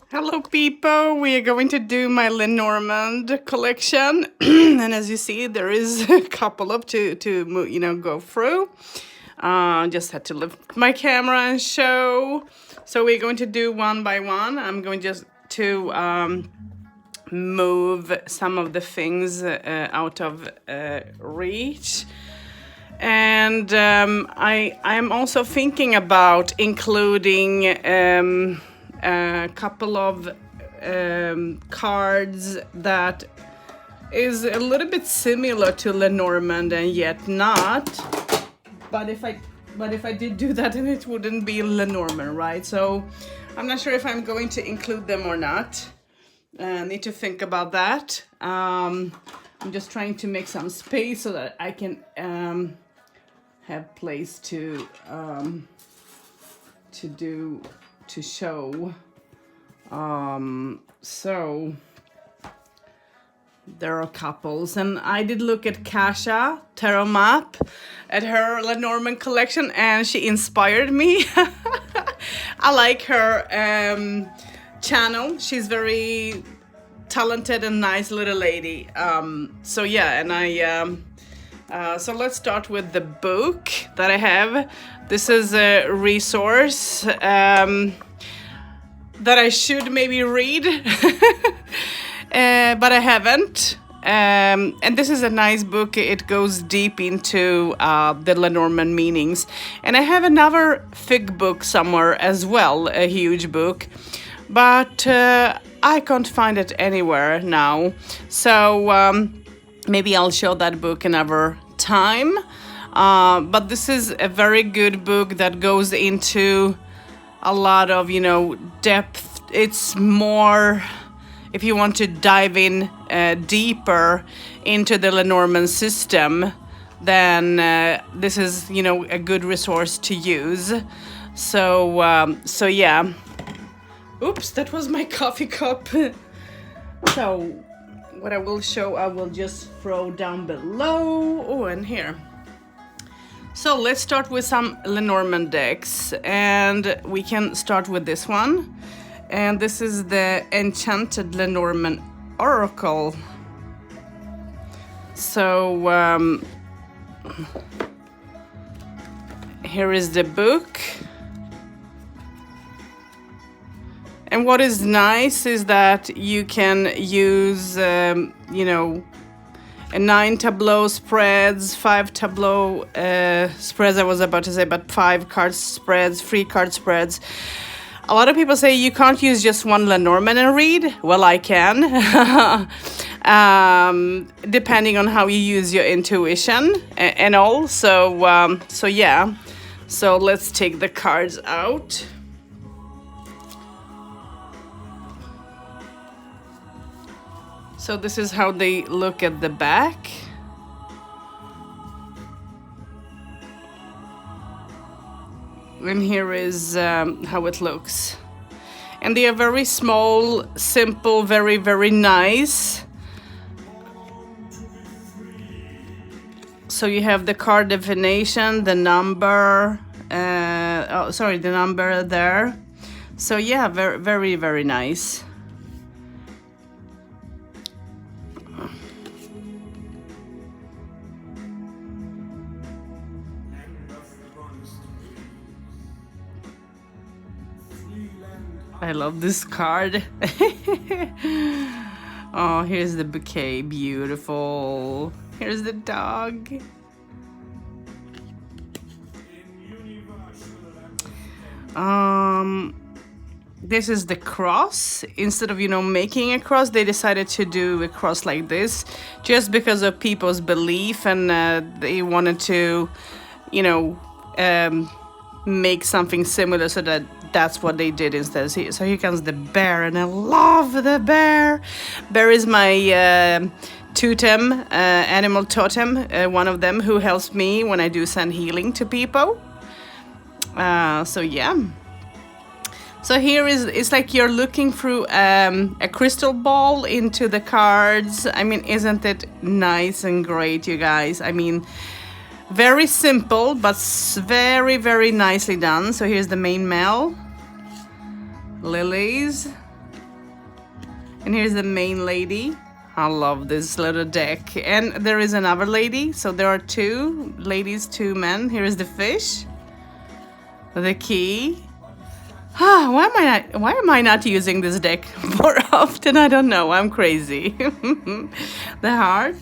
Hello people, we are going to do my Lenormand collection and as you see there is a couple of to go through. Just had to lift my camera and show. So we're going to do one by one. I'm going just to move some of the things out of reach. And I'm also thinking about including a couple of cards that is a little bit similar to Lenormand and yet not. But if I did do that, then it wouldn't be Lenormand, right? So I'm not sure if I'm going to include them or not. Need to think about that. I'm just trying to make some space so that I can have place to show. So there are couples, and I did look at Kasha Tarot Map at her Lenormand collection, and she inspired me. I like her channel. She's very talented and nice little lady. So yeah, and so let's start with the book that I have. This is a resource that I should maybe read, but I haven't. And this is a nice book. It goes deep into the Lenormand meanings. And I have another thick book somewhere as well, a huge book. But I can't find it anywhere now. So maybe I'll show that book another time. But this is a very good book that goes into a lot of, depth. It's more, if you want to dive in deeper into the Lenormand system, then this is, a good resource to use. So yeah. Oops, that was my coffee cup. So what I will show, I will just throw down below. Oh, and here. So let's start with some Lenormand decks, and we can start with this one. And this is the Enchanted Lenormand Oracle. So here is the book. And what is nice is that you can use, a 9 tableau spreads, 5 tableau spreads, I was about to say, but 5 card spreads, 3 card spreads. A lot of people say you can't use just one Lenormand and read. Well, I can, depending on how you use your intuition and all. So yeah. So let's take the cards out. So this is how they look at the back. And here is how it looks. And they are very small, simple, very, very nice. So you have the card definition, the number, the number there. So yeah, very, very, very nice. I love this card. Oh, here's the bouquet, beautiful. Here's the dog. This is the cross. Instead of, making a cross, they decided to do a cross like this just because of people's belief, and they wanted to, make something similar, so that's what they did instead. So here comes the bear, and I love the bear. Bear is my totem, animal totem, one of them who helps me when I do send healing to people. So yeah. So here it's like you're looking through a crystal ball into the cards. I mean, isn't it nice and great, you guys? I mean, very simple, but very, very nicely done. So here's the main male. Lilies. And here's the main lady. I love this little deck. And there is another lady. So there are 2 ladies, 2 men. Here is the fish. The key. Why am I not using this deck more often? I don't know. I'm crazy. The heart.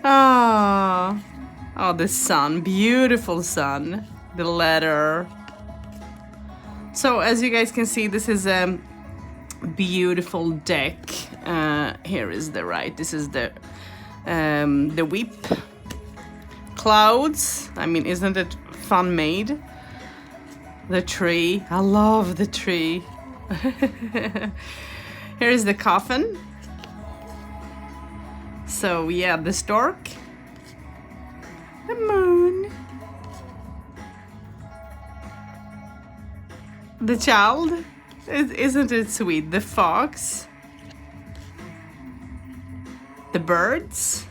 Oh, the sun. Beautiful sun. The letter. So as you guys can see, this is a beautiful deck. Here is the right. This is the whip. Clouds. I mean, isn't it fun made? The tree. I love the tree. Here is the coffin. So yeah, the stork. The moon. The child. Isn't it sweet? The fox. The birds.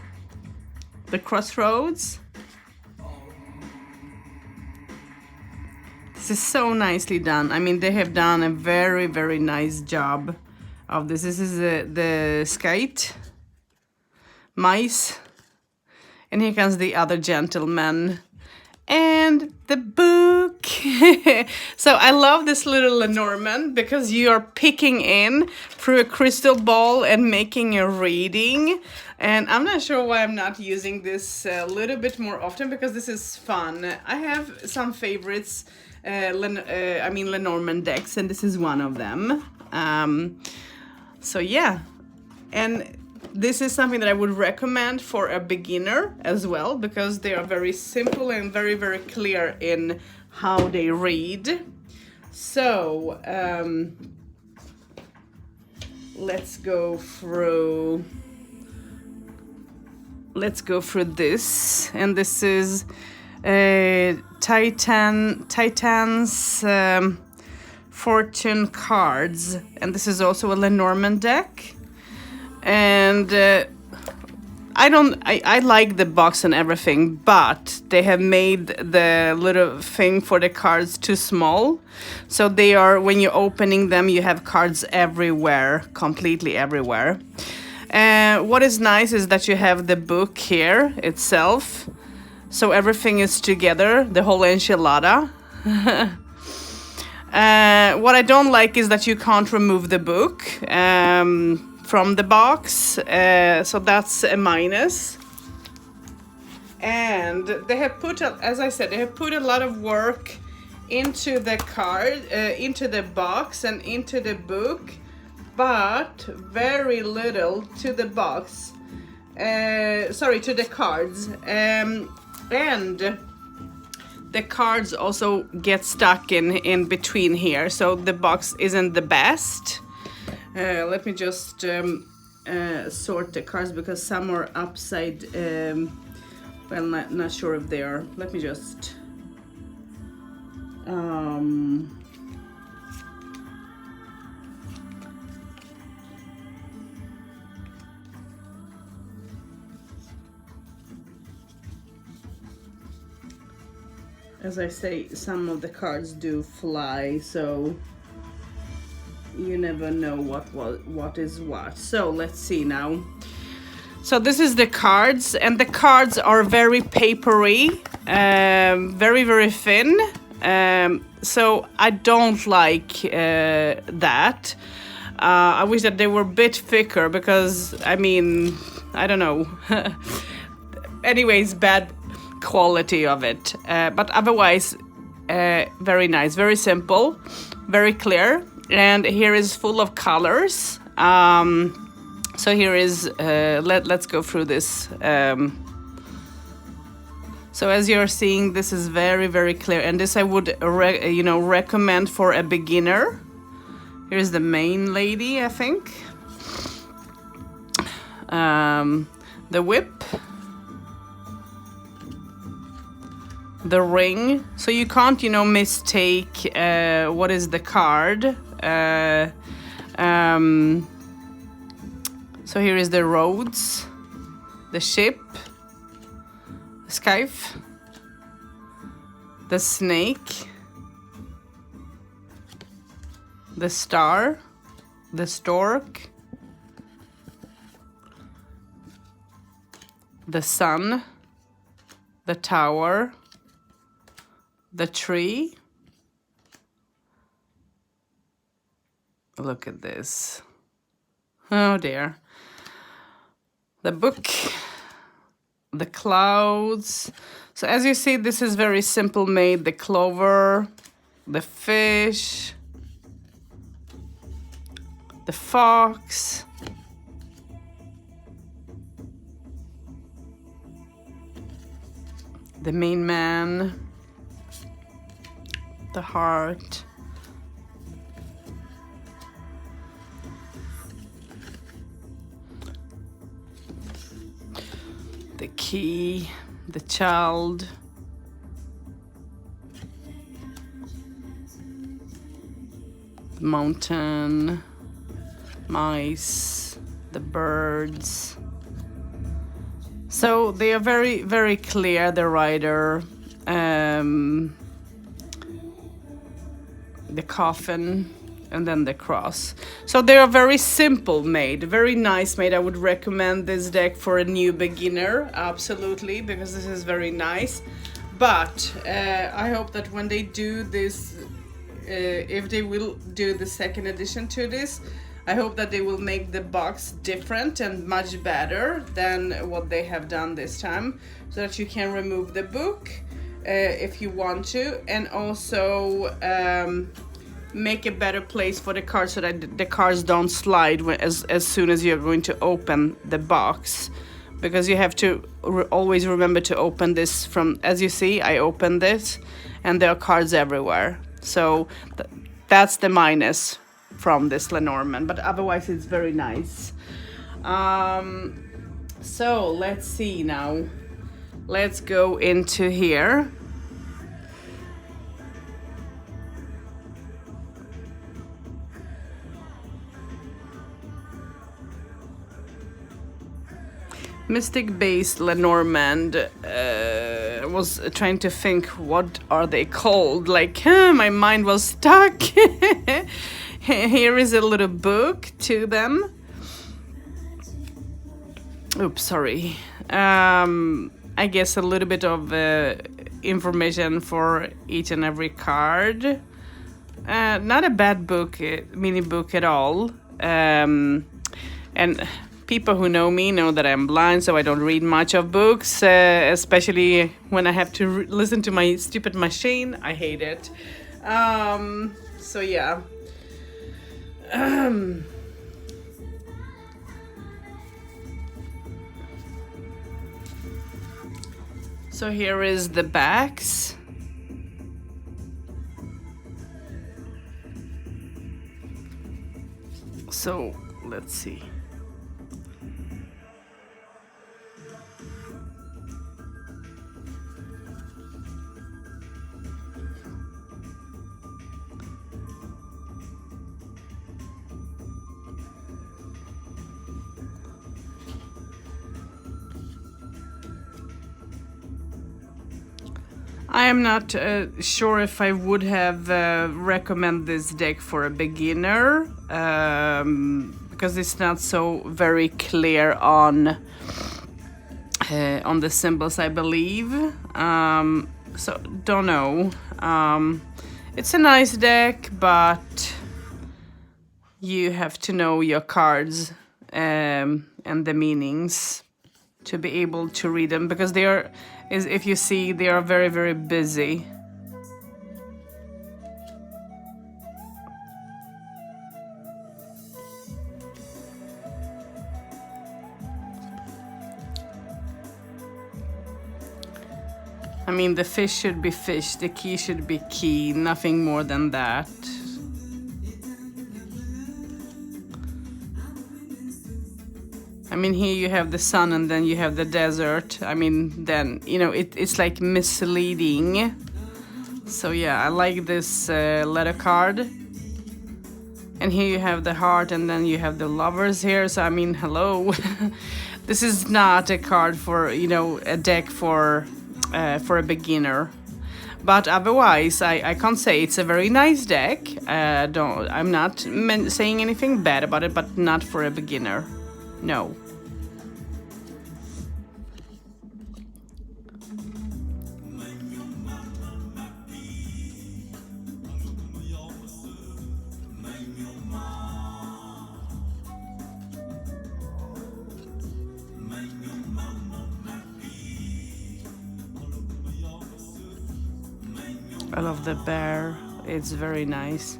The crossroads. This is so nicely done. I mean, they have done a very, very nice job of this. This is the skate. Mice. And here comes the other gentleman. And the book. So I love this little Lenormand because you are picking in through a crystal ball and making a reading. And I'm not sure why I'm not using this a little bit more often because this is fun. I have some favorites, Lenormand decks, and this is one of them. So yeah, and this is something that I would recommend for a beginner as well because they are very simple and very, very clear in how they read. So let's go through this, and this is Titan's fortune cards, and this is also a Lenormand deck. And I like the box and everything, but they have made the little thing for the cards too small. So they are, when you're opening them, you have cards everywhere, completely everywhere. What is nice is that you have the book here itself. So everything is together, the whole enchilada. What I don't like is that you can't remove the book from the box, so that's a minus. And they have put, as I said, they have put a lot of work into the card, into the box and into the book, but very little to the box. To the cards. And the cards also get stuck in between here, so the box isn't the best. Let me just sort the cards because some are upside. Well, not sure if they are. Let me just. As I say, some of the cards do fly, so you never know what is what. So let's see now. So this is the cards, and the cards are very papery, very, very thin. So I don't like that. I wish that they were a bit thicker because, I mean, I don't know. Anyways, bad quality of it. But otherwise, very nice, very simple, very clear. And here is full of colors. So here is, let's go through this. So as you're seeing, this is very, very clear. And this I would, recommend for a beginner. Here's the main lady, I think. The whip. The ring. So you can't, mistake what is the card. So here is the roads, the ship, the scythe, the snake, the star, the stork, the sun, the tower, the tree. Look at this. Oh dear. The book, the clouds. So as you see, this is very simple made. The clover, the fish, the fox, the main man, the heart, the key, the child, the mountain, mice, the birds. So they are very, very clear, the writer, the coffin, and then the cross. So they are very simple made, very nice made. I would recommend this deck for a new beginner, absolutely, because this is very nice. But I hope that when they do this, if they will do the second edition to this, I hope that they will make the box different and much better than what they have done this time, so that you can remove the book if you want to, and also make a better place for the cards so that the cards don't slide as soon as you're going to open the box, because you have to always remember to open this from, as you see, I opened this and there are cards everywhere. So that's the minus from this Lenormand, but otherwise it's very nice. So let's see now. Let's go into here. Mystic based Lenormand. I was trying to think, what are they called? Like, my mind was stuck. Here is a little book to them. Oops, sorry. I guess a little bit of information for each and every card. Not a bad book, mini book at all. And people who know me know that I'm blind, so I don't read much of books, especially when I have to listen to my stupid machine. I hate it. So yeah. So here is the backs. So let's see. I am not sure if I would have recommend this deck for a beginner, because it's not so very clear on the symbols, I believe. So don't know. It's a nice deck, but you have to know your cards and the meanings to be able to read them, because they are, if you see, they are very, very busy. I mean, the fish should be fish, the key should be key, nothing more than that. I mean, here you have the sun and then you have the desert. I mean, then, you know, it's like misleading. So yeah, I like this letter card. And here you have the heart and then you have the lovers here. So, I mean, hello. This is not a card for, you know, a deck for a beginner. But otherwise, I can't say it's a very nice deck. I'm not saying anything bad about it, but not for a beginner. No. I love the bear. It's very nice.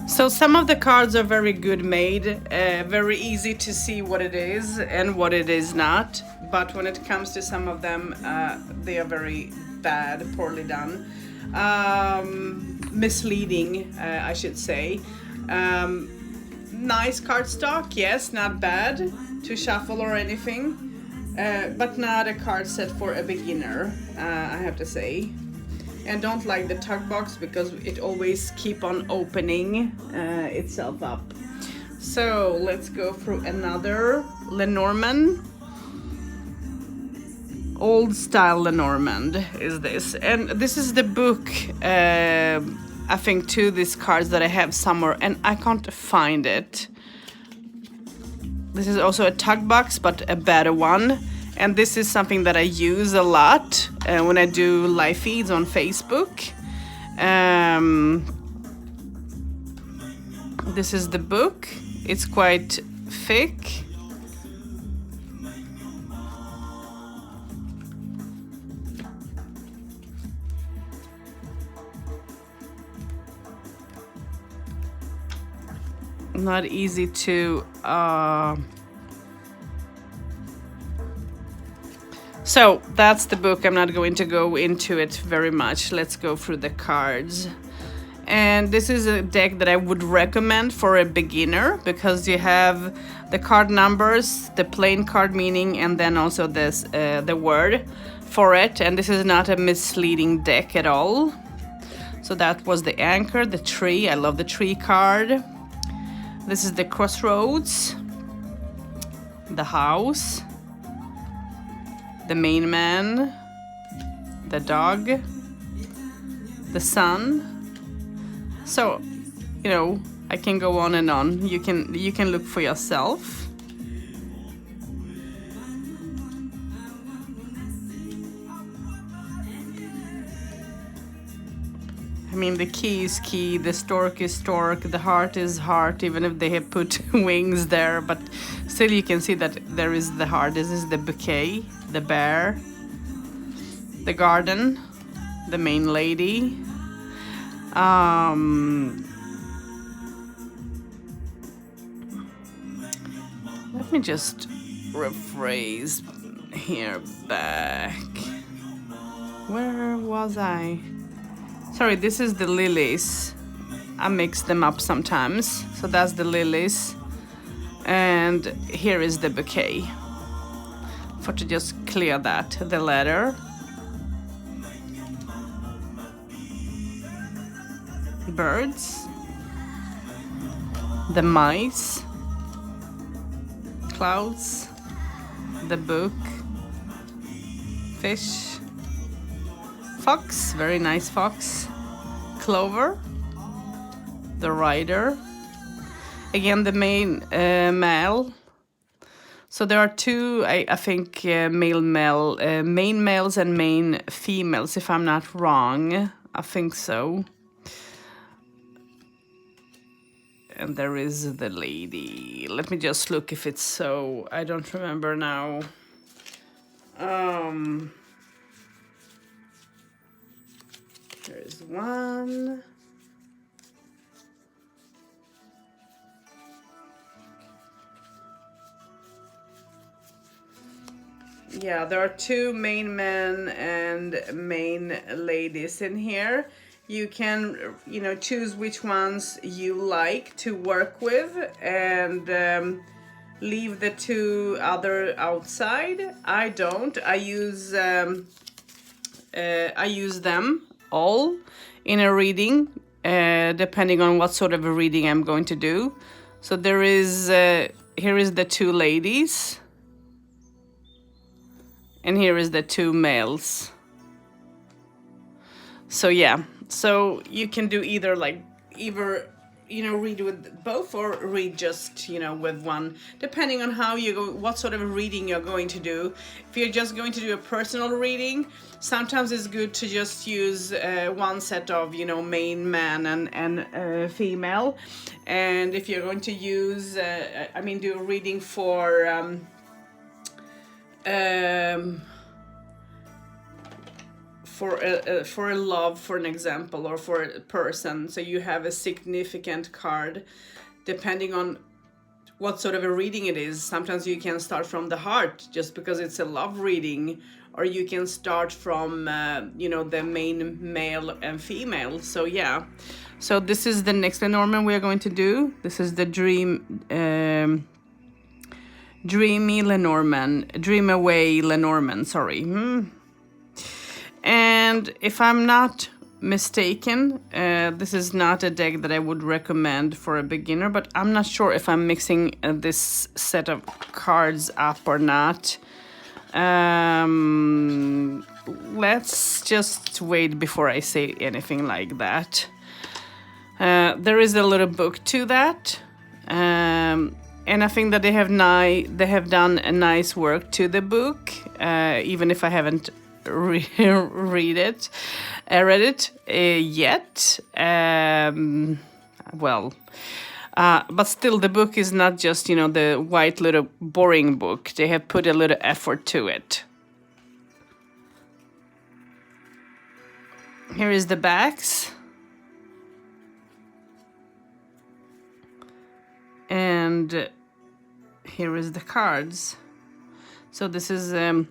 So some of the cards are very good made, very easy to see what it is and what it is not. But when it comes to some of them, they are very bad, poorly done, misleading, I should say. Nice cardstock, yes, not bad to shuffle or anything, but not a card set for a beginner, I have to say. And don't like the tug box because it always keep on opening itself up. So let's go through another Lenormand. Old style Lenormand is this. And this is the book, I think, to these cards that I have somewhere and I can't find it. This is also a tug box, but a better one. And this is something that I use a lot when I do live feeds on Facebook. This is the book. It's quite thick. Not easy to... So that's the book. I'm not going to go into it very much. Let's go through the cards. And this is a deck that I would recommend for a beginner because you have the card numbers, the plain card meaning, and then also this the word for it. And this is not a misleading deck at all. So that was the anchor, the tree. I love the tree card. This is the crossroads, the house, the main man, the dog, the sun. So, you know, I can go on and on. You can look for yourself. I mean, the key is key, the stork is stork, the heart is heart, even if they have put wings there, but still you can see that there is the heart. This is the bouquet, the bear, the garden, the main lady. Let me just rephrase here back. Where was I? Sorry, this is the lilies. I mix them up sometimes. So that's the lilies. And here is the bouquet. For to just clear that, the letter. Birds. The mice. Clouds. The book. Fish. Fox, very nice fox. Clover, the rider. Again, the main male. So there are two, I think, main males and main females, if I'm not wrong. I think so. And there is the lady. Let me just look if it's so. I don't remember now. There is one. Yeah, there are two main men and main ladies in here. You can, you know, choose which ones you like to work with and leave the two other outside. I don't. I use them all in a reading, depending on what sort of a reading I'm going to do. So there is, here is the two ladies, and here is the two males. So yeah, so you can do either read with both or read just with one, depending on how you go, what sort of reading you're going to do. If you're just going to do a personal reading, sometimes it's good to just use one set of main man and female. And if you're going to use do a reading for for a love, for an example, or for a person, so you have a significant card, depending on what sort of a reading it is. Sometimes you can start from the heart just because it's a love reading, or you can start from the main male and female. So yeah, so this is the next Lenormand we are going to do. This is the Dreamy Lenormand, Dream Away Lenormand, sorry. And if I'm not mistaken, this is not a deck that I would recommend for a beginner, but I'm not sure if I'm mixing this set of cards up or not. Let's just wait before I say anything like that. There is a little book to that. And I think that they have done a nice work to the book, even if I haven't read it yet. But still, the book is not just the white little boring book. They have put a little effort to it. Here is the backs. And here is the cards. So this is an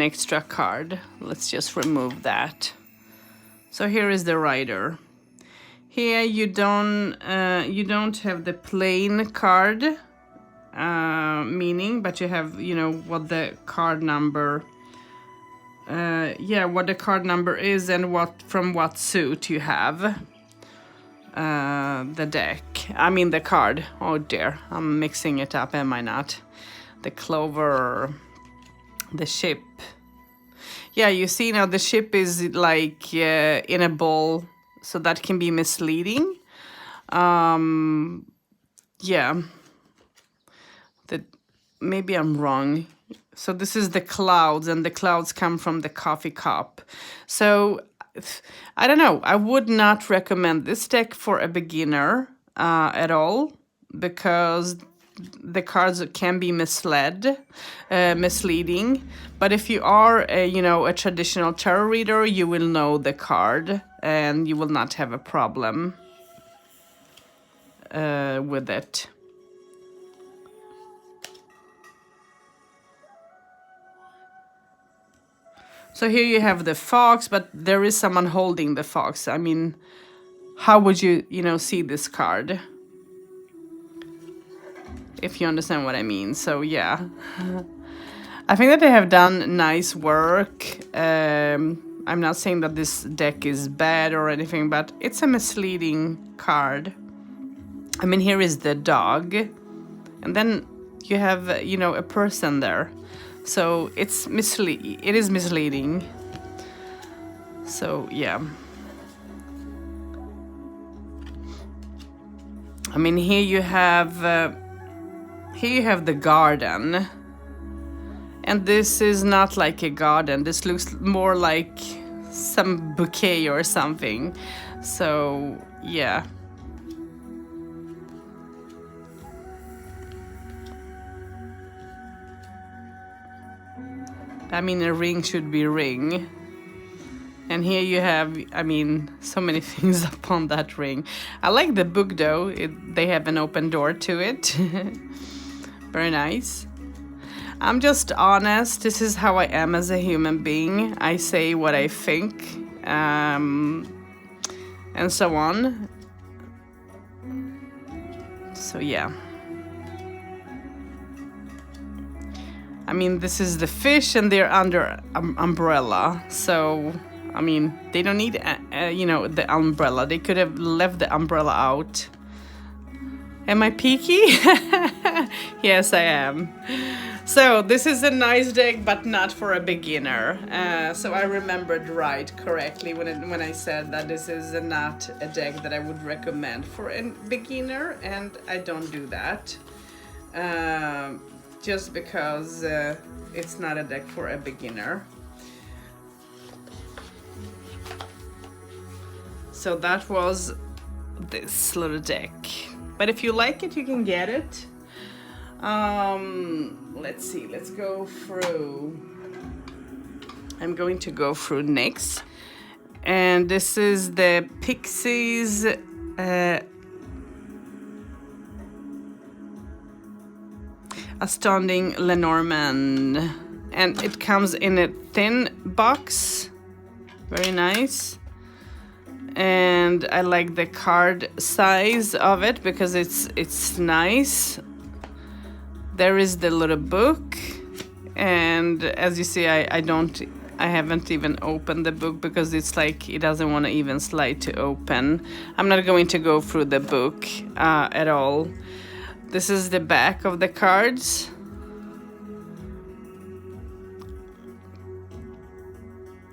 extra card. Let's just remove that. So here is the rider. Here you don't have the plain card meaning, but you have what the card number what the card number is and from what suit you have. The deck, the card. Oh dear, I'm mixing it up, am I not? The clover, the ship. Yeah, you see now the ship is like in a ball, so that can be misleading. Maybe I'm wrong. So this is the clouds, and the clouds come from the coffee cup. So I don't know. I would not recommend this deck for a beginner at all, because the cards can be misleading. But if you are a traditional tarot reader, you will know the card and you will not have a problem with it. So here you have the fox, but there is someone holding the fox. How would you, see this card? If you understand what I mean. So yeah, I think that they have done nice work. I'm not saying that this deck is bad or anything, but it's a misleading card. Here is the dog, and then you have, a person there. So it is misleading. So yeah. Here you have the garden. And this is not like a garden. This looks more like some bouquet or something. So yeah. A ring should be ring. And here you have, so many things upon that ring. I like the book though. They have an open door to it. Very nice. I'm just honest. This is how I am as a human being. I say what I think, and so on. So yeah. This is the fish, and they're under umbrella. So, they don't need, the umbrella. They could have left the umbrella out. Am I peaky? Yes, I am. So this is a nice deck, but not for a beginner. So I remembered correctly when I said that this is not a deck that I would recommend for a beginner, and I don't do that. Just because it's not a deck for a beginner. So that was this little deck. But if you like it, you can get it. Let's see, let's go through. I'm going to go through next. And this is the Pixies Astounding Lenormand. And it comes in a thin box. Very nice. And I like the card size of it because it's nice. There is the little book, and as you see, I haven't even opened the book because it's like it doesn't want to even slide to open. I'm not going to go through the book at all. This is the back of the cards.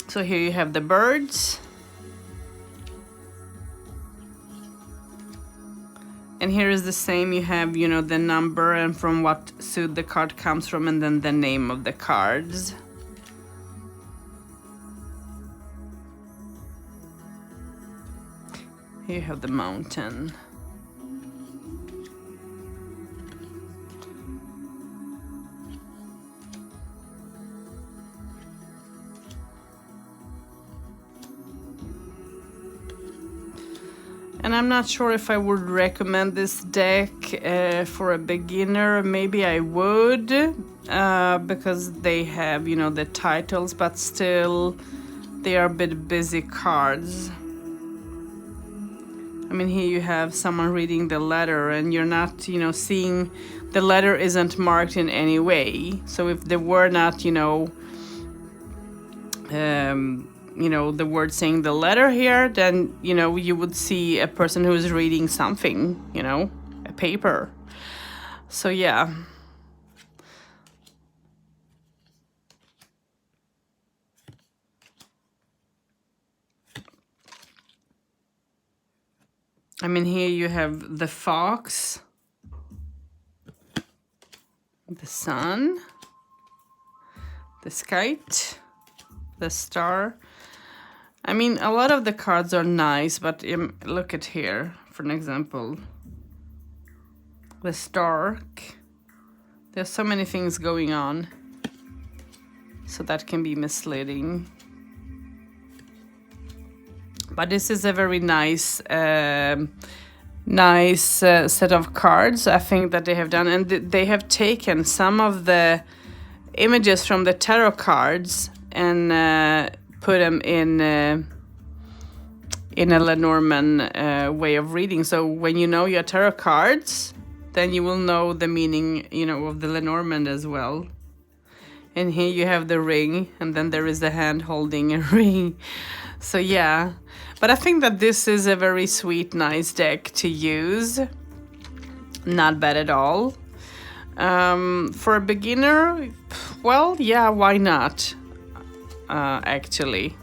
So here you have the birds. And here is the same, you have, you know, the number and from what suit the card comes from, and then the name of the cards. Here you have the mountain. And I'm not sure if I would recommend this deck for a beginner. Maybe I would, because they have, you know, the titles, but still they are a bit busy cards. I mean, here you have someone reading the letter, and you're not, you know, seeing the letter isn't marked in any way. So if there were not, you know, the word saying the letter here, then, you know, you would see a person who is reading something, you know, a paper. So yeah. I mean, here you have the fox, the sun, the kite, the star. I mean, a lot of the cards are nice, but look at here, for an example. The stork. There's so many things going on, so that can be misleading. But this is a very nice, set of cards, I think, that they have done. And they have taken some of the images from the tarot cards and put them in a Lenormand way of reading. So when you know your tarot cards, then you will know the meaning, you know, of the Lenormand as well. And here you have the ring, and then there is the hand holding a ring. So yeah, but I think that this is a very sweet, nice deck to use. Not bad at all. For a beginner, well, yeah, why not? Actually,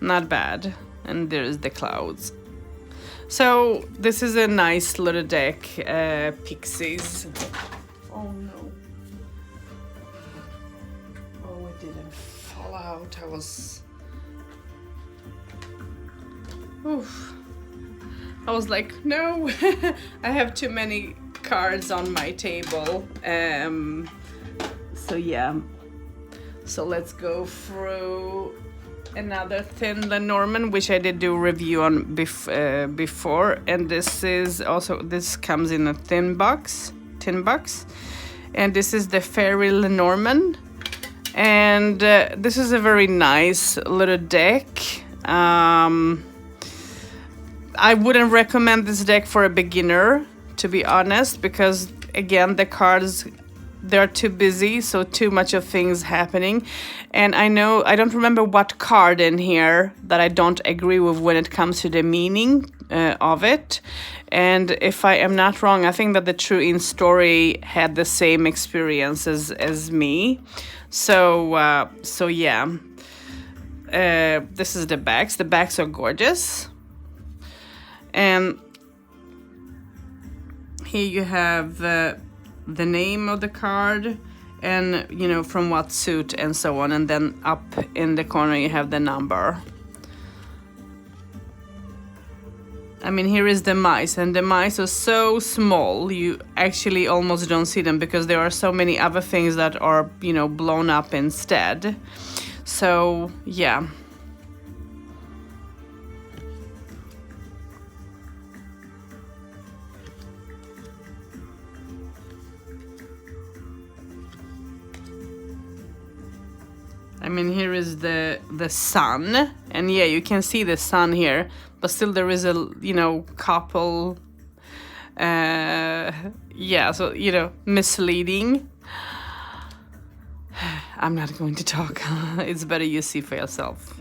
not bad. And there's the clouds. So this is a nice little deck, Pixies. Oh no. Oh, it didn't fall out. I was... Oof. I was like, no, I have too many cards on my table. So yeah. So let's go through another thin Lenormand, which I did do a review on before. And this comes in a tin box. And this is the Fairy Lenormand. And this is a very nice little deck. I wouldn't recommend this deck for a beginner, to be honest, because again, the cards they're too busy, so too much of things happening. And I know, I don't remember what card in here that I don't agree with when it comes to the meaning of it. And if I am not wrong, I think that the True In story had the same experiences as me. So yeah. This is the backs. The backs are gorgeous. And here you have the name of the card and, you know, from what suit and so on. And then up in the corner you have the number. I mean, here is the mice, and the mice are so small you actually almost don't see them because there are so many other things that are, you know, blown up instead. So yeah. I mean, here is the sun, and yeah, you can see the sun here, but still there is a, you know, couple, yeah, so, you know, misleading. I'm not going to talk. It's better you see for yourself.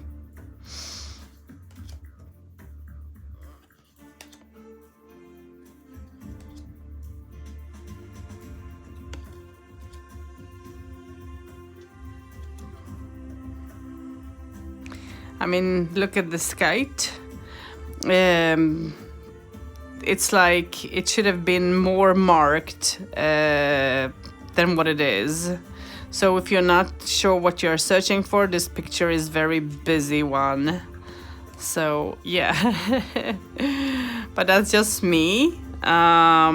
I mean, look at the kite. It's like it should have been more marked than what it is. So if you're not sure what you're searching for, this picture is very busy one. So yeah. But that's just me. I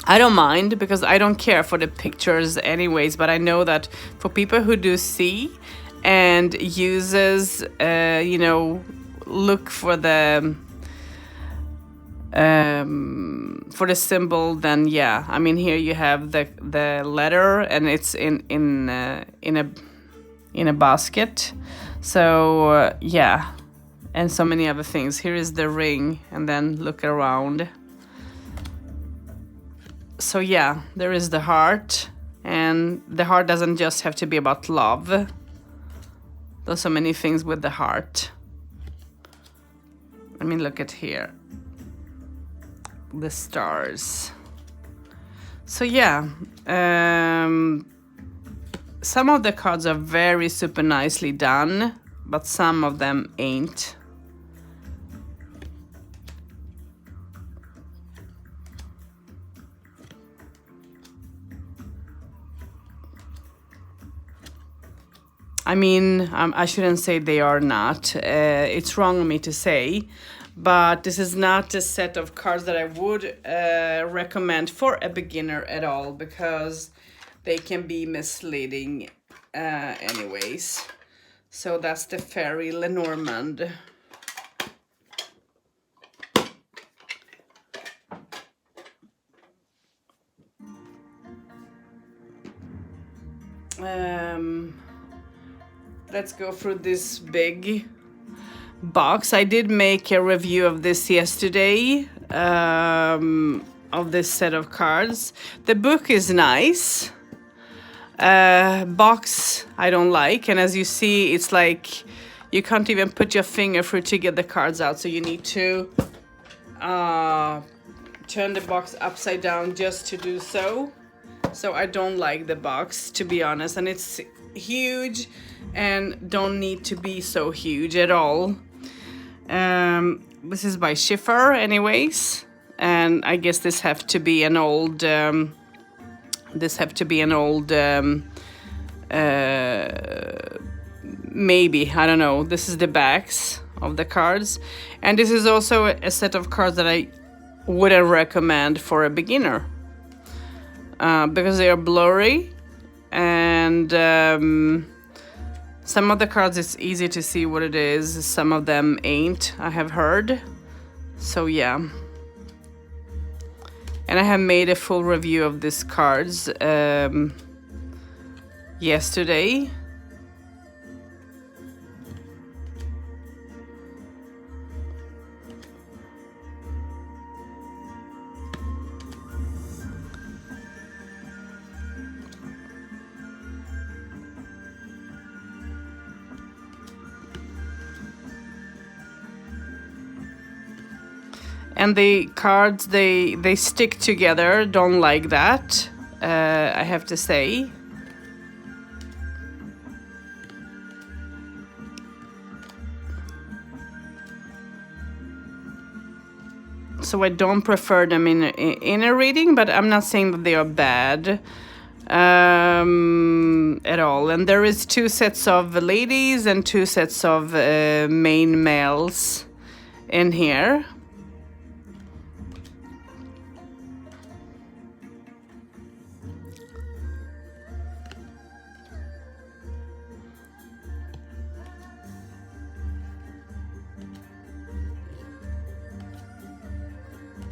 don't mind because I don't care for the pictures anyways, but I know that for people who do see and uses, you know, look for the symbol, then yeah. I mean, here you have the letter, and it's in a basket. So yeah, and so many other things. Here is the ring, and then look around. So yeah, there is the heart, and the heart doesn't just have to be about love. There's so many things with the heart. I mean, look at here. The stars. So yeah, some of the cards are very super nicely done, but some of them ain't. I mean, I shouldn't say they are not. It's wrong of me to say, but this is not a set of cards that I would recommend for a beginner at all, because they can be misleading anyways. So that's the Fairy Lenormand. Let's go through this big box. I did make a review of this yesterday, of this set of cards. The book is nice. Box I don't like, and as you see, it's like you can't even put your finger through to get the cards out, so you need to turn the box upside down just to do so. So I don't like the box, to be honest, and it's huge and don't need to be so huge at all. This is by Schiffer anyways, and I guess this have to be an old maybe, I don't know. This is the backs of the cards, and this is also a set of cards that I wouldn't recommend for a beginner, because they are blurry, and some of the cards it's easy to see what it is, some of them ain't, I have heard. So yeah, and I have made a full review of these cards yesterday. And the cards, they stick together. Don't like that, I have to say. So I don't prefer them in a reading, but I'm not saying that they are bad at all. And there is 2 sets of ladies and 2 sets of main males in here.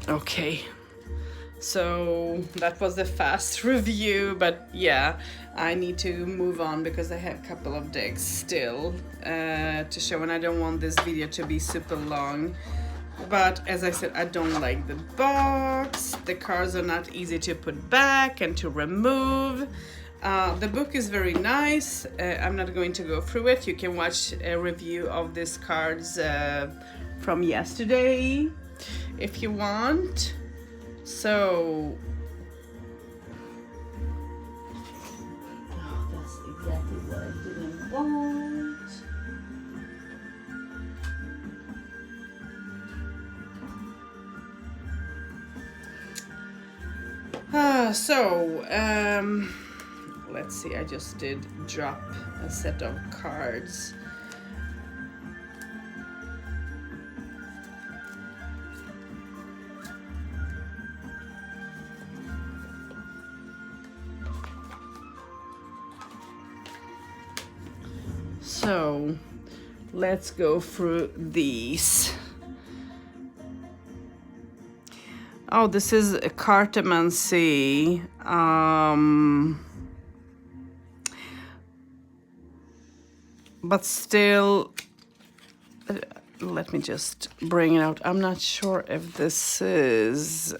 Okay, so that was a fast review, but yeah, I need to move on because I have a couple of decks still to show, and I don't want this video to be super long. But as I said, I don't like the box. The cards are not easy to put back and to remove. The book is very nice. I'm not going to go through it. You can watch a review of these cards from yesterday if you want. So that's exactly what I didn't want. Let's see, I just did drop a set of cards. So let's go through these. Oh, this is a cartomancy. But still, let me just bring it out. I'm not sure if this is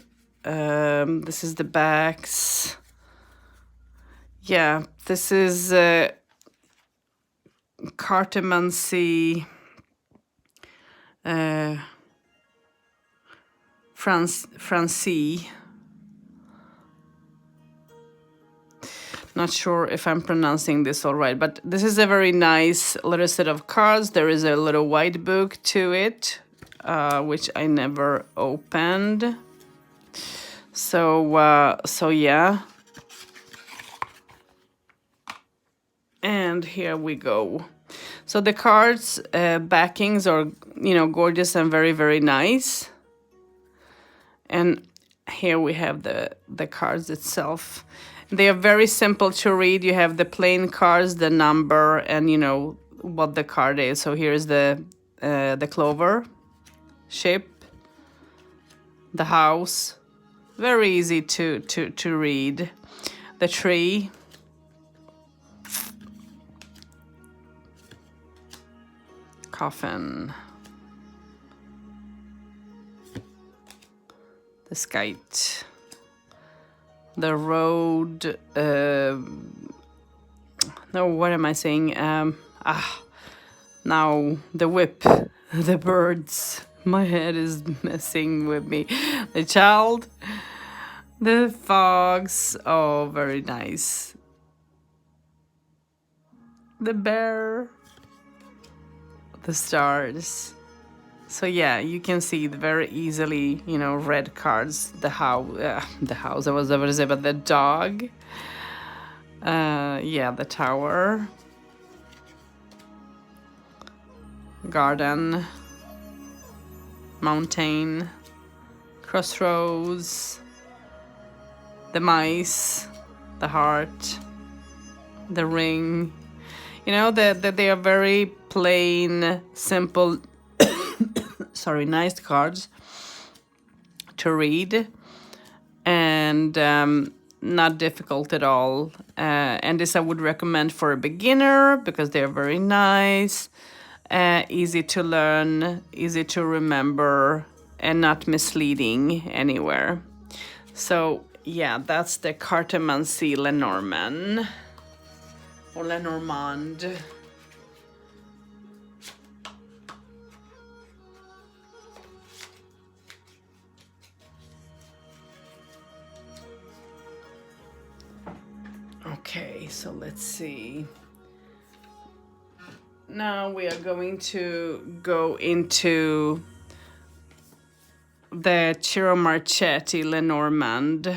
the backs. Yeah, this is cartomancy Francie. Not sure if I'm pronouncing this all right, but this is a very nice little set of cards. There is a little white book to it, which I never opened. So yeah. And here we go. So the cards backings are, gorgeous and very, very nice. And here we have the cards itself. They are very simple to read. You have the plain cards, the number, and what the card is. So here's the clover, ship, the house. Very easy to read. The tree. Coffin. The skite. The road. No, what am I saying? Now the whip. The birds. My head is messing with me. The child. The fogs. Oh, very nice. The bear. The stars. So yeah, you can see very easily, red cards. The house. I was about to say, but the dog. Yeah, the tower. Garden. Mountain. Crossroads. The mice. The heart. The ring. That they are very plain, simple, nice cards to read, and not difficult at all. And this I would recommend for a beginner because they are very nice, easy to learn, easy to remember, and not misleading anywhere. So yeah, that's the Cartomancy Lenormand. Or Lenormand. Okay, so let's see. Now we are going to go into the Ciro Marchetti Lenormand.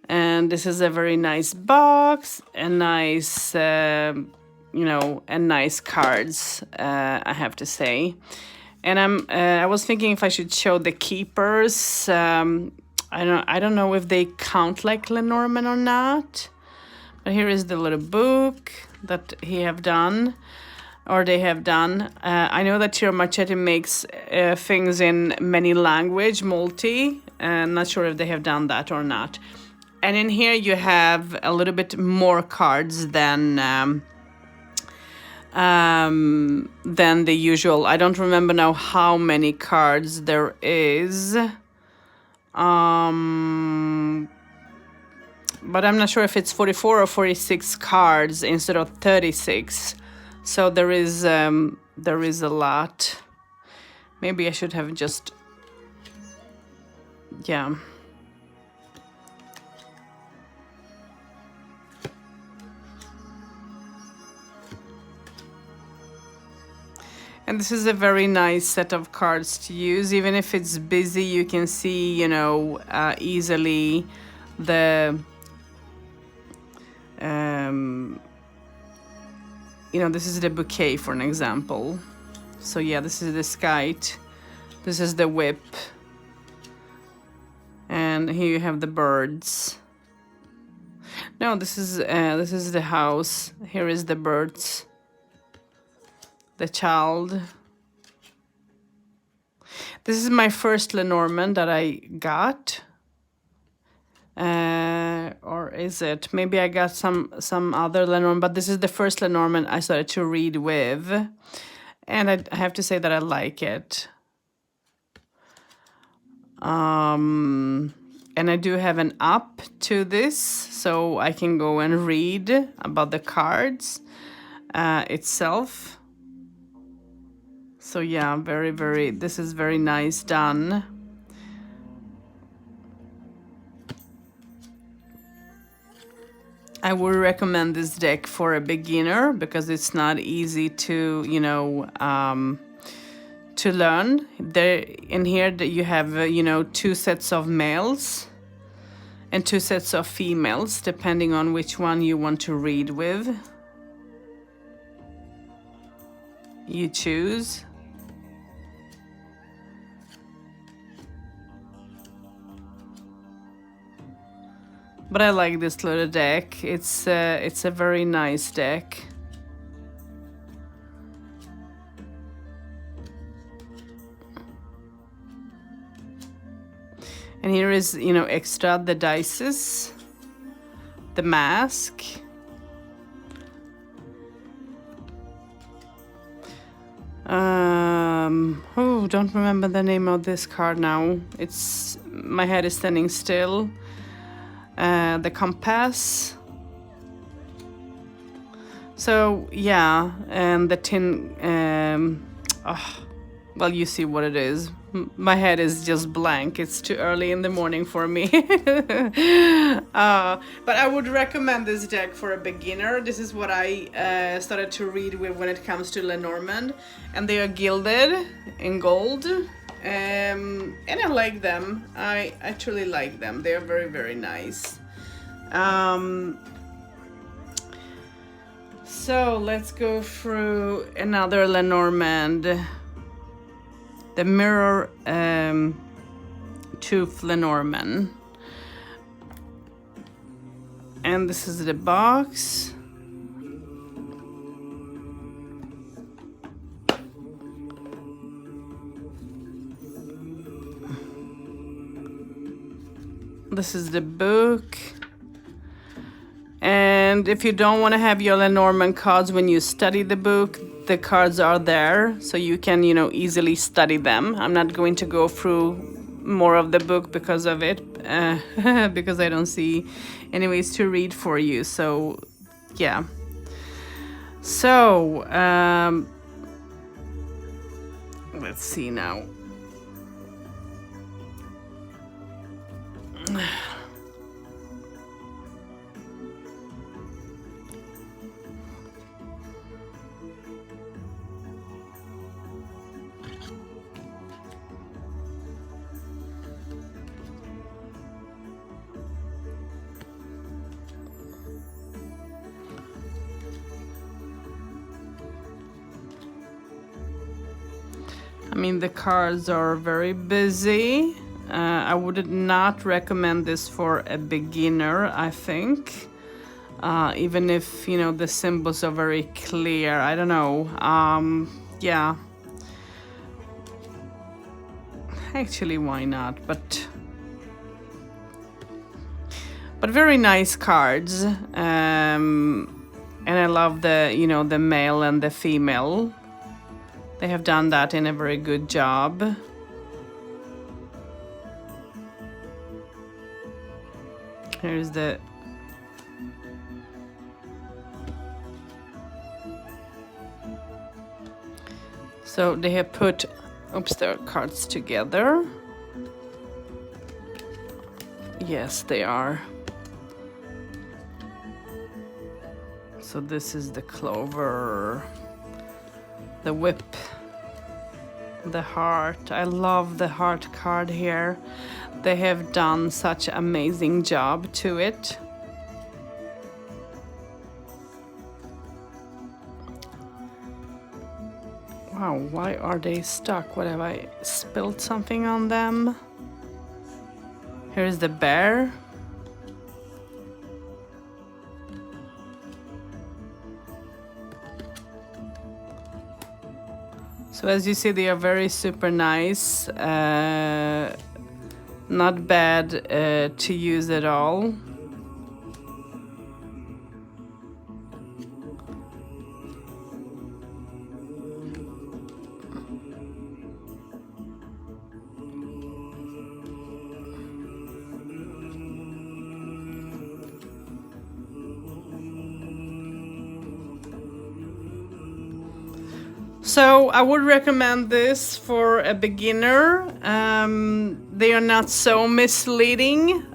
And this is a very nice box, a nice, and nice cards, I have to say. And I was thinking if I should show the keepers. I don't know if they count like Lenormand or not. But here is the little book that he have done, or they have done. I know that Ciro Marchetti makes things in many language, multi. I'm not sure if they have done that or not. And in here you have a little bit more cards than the usual. I don't remember now how many cards there is. But I'm not sure if it's 44 or 46 cards instead of 36. So there is a lot. Maybe I should have just, yeah. And this is a very nice set of cards to use. Even if it's busy, you can see, easily the, this is the bouquet, for an example. So yeah, this is the skite. This is the whip. And here you have the birds. No, this is the house. Here is the birds. The child. This is my first Lenormand that I got. Or is it? Maybe I got some other Lenormand, but this is the first Lenormand I started to read with. And I have to say that I like it. And I do have an app to this, so I can go and read about the cards itself. So yeah, this is very nice done. I would recommend this deck for a beginner because it's not easy to, to learn. In here you have, 2 sets of males and 2 sets of females, depending on which one you want to read with. You choose. But I like this little deck. It's a very nice deck. And here is, extra the dices, the mask. Don't remember the name of this card now. My head is standing still. The compass. So yeah, and the tin. Well, you see what it is. My head is just blank. It's too early in the morning for me. But I would recommend this deck for a beginner. This is what I started to read with when it comes to Lenormand, and they are gilded in gold. And I like them. I truly like them. They are very, very nice. So let's go through another Lenormand. The mirror tooth Lenormand. And this is the box. This is the book. And if you don't want to have your Lenormand cards when you study the book, the cards are there, so you can, easily study them. I'm not going to go through more of the book because of it, because I don't see any ways to read for you. So, yeah. So, let's see now. I mean, the cards are very busy. I would not recommend this for a beginner, I think. Even if, you know, the symbols are very clear. I don't know. Yeah. Actually, why not? But very nice cards. And I love the, you know, the male and the female. They have done that in a very good job. Here's the so they have put their cards together. Yes, they are. So this is the clover, the whip, the heart. I love the heart card here. They have done such an amazing job to it. Wow, why are they stuck? What, have I spilled something on them? Here's the bear. So as you see, they are very super nice. Not bad to use at all. So I would recommend this for a beginner. They are not so misleading,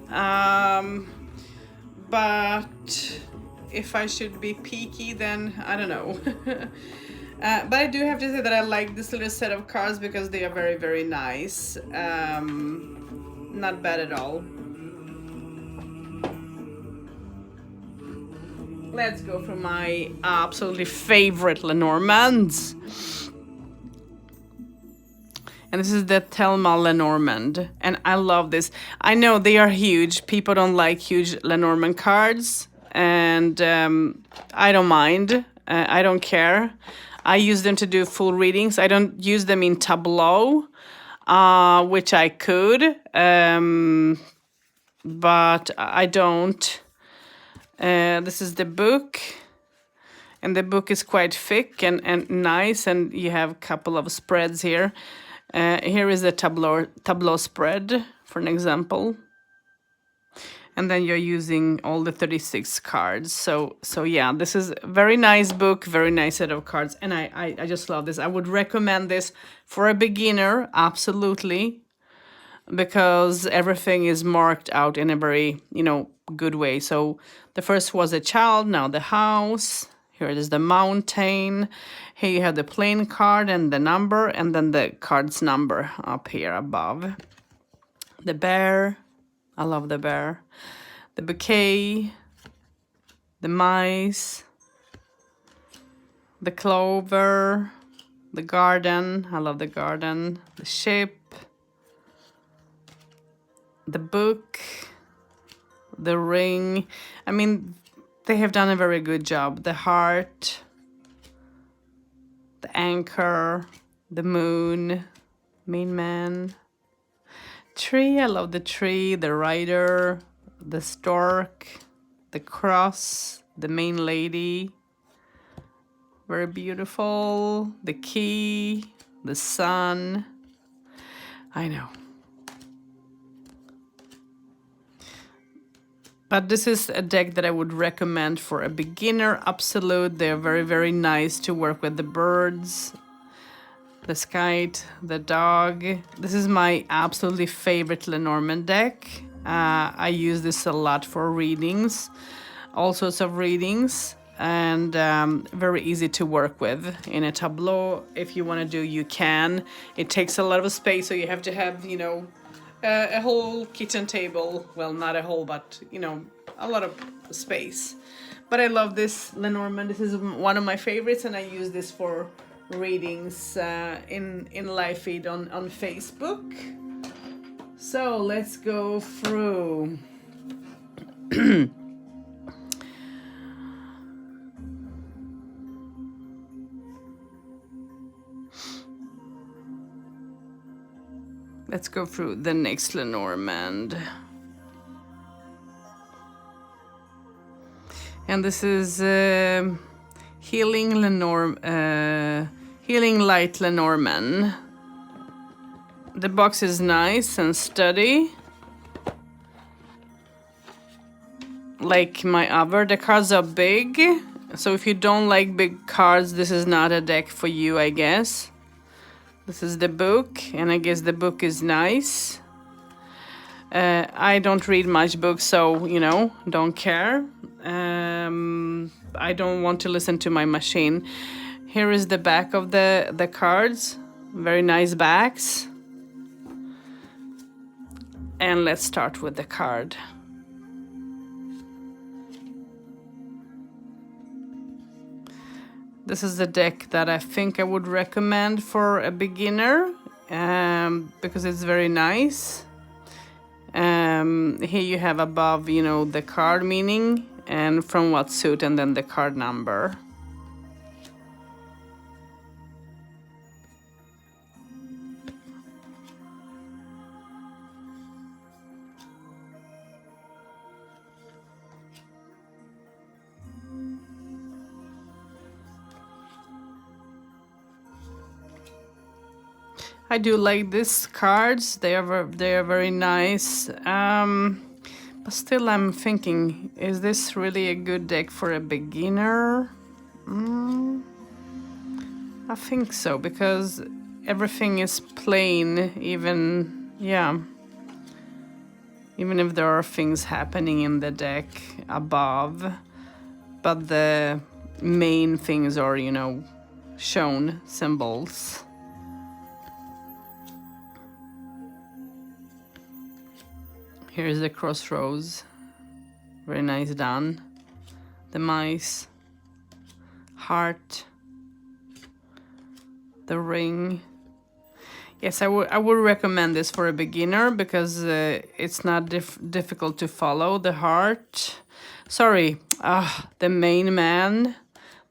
but if I should be peaky, then I don't know. But I do have to say that I like this little set of cards because they are very, very nice. Not bad at all. Let's go for my absolutely favorite Lenormands. And this is the Thelma Lenormand. And I love this. I know they are huge. People don't like huge Lenormand cards. And I don't mind. I don't care. I use them to do full readings. I don't use them in tableau, which I could. But I don't. This is the book, and the book is quite thick and nice, and you have a couple of spreads here. Here is the tableau spread, for an example. And then you're using all the 36 cards. So yeah, this is a very nice book, very nice set of cards, and I just love this. I would recommend this for a beginner, absolutely, because everything is marked out in a very, you know, good way. So the first was a child, now the house. Here it is the mountain. Here you have the playing card and the number, and then the card's number up here above. The bear. I love the bear. The bouquet. The mice. The clover. The garden. I love the garden. The ship. The book. The ring. I mean, they have done a very good job. The heart, the anchor, the moon, main man, tree. I love the tree, the rider, the stork, the cross, the main lady. Very beautiful. The key, the sun. I know. But this is a deck that I would recommend for a beginner, absolute. They're very, very nice to work with the birds, the skite, the dog. This is my absolutely favorite Lenormand deck. I use this a lot for readings, all sorts of readings, and very easy to work with. In a tableau, if you want to do, you can. It takes a lot of space, so you have to have, you know, a whole kitchen table. Well, not a whole, but, you know, a lot of space. But I love this Lenormand. This is one of my favorites, and I use this for readings in live feed on Facebook. So let's go through. Let's go through the next Lenormand. And this is Healing Light Lenormand. The box is nice and sturdy. Like my other, the cards are big. So if you don't like big cards, this is not a deck for you, I guess. This is the book, and I guess the book is nice. I don't read much books, so, you know, don't care. I don't want to listen to my machine. Here is the back of the cards. Very nice backs. And let's start with the card. This is the deck that I think I would recommend for a beginner, because it's very nice. Here you have above, you know, the card meaning and from what suit, and then the card number. I do like these cards. They are very nice. But still, I'm thinking, is this really a good deck for a beginner? I think so, because everything is plain. Even if there are things happening in the deck above, but the main things are, you know, shown symbols. Here's the crossroads. Very nice done. The mice. Heart. The ring. Yes, I would recommend this for a beginner, because it's not difficult to follow. The heart. Sorry. The main man.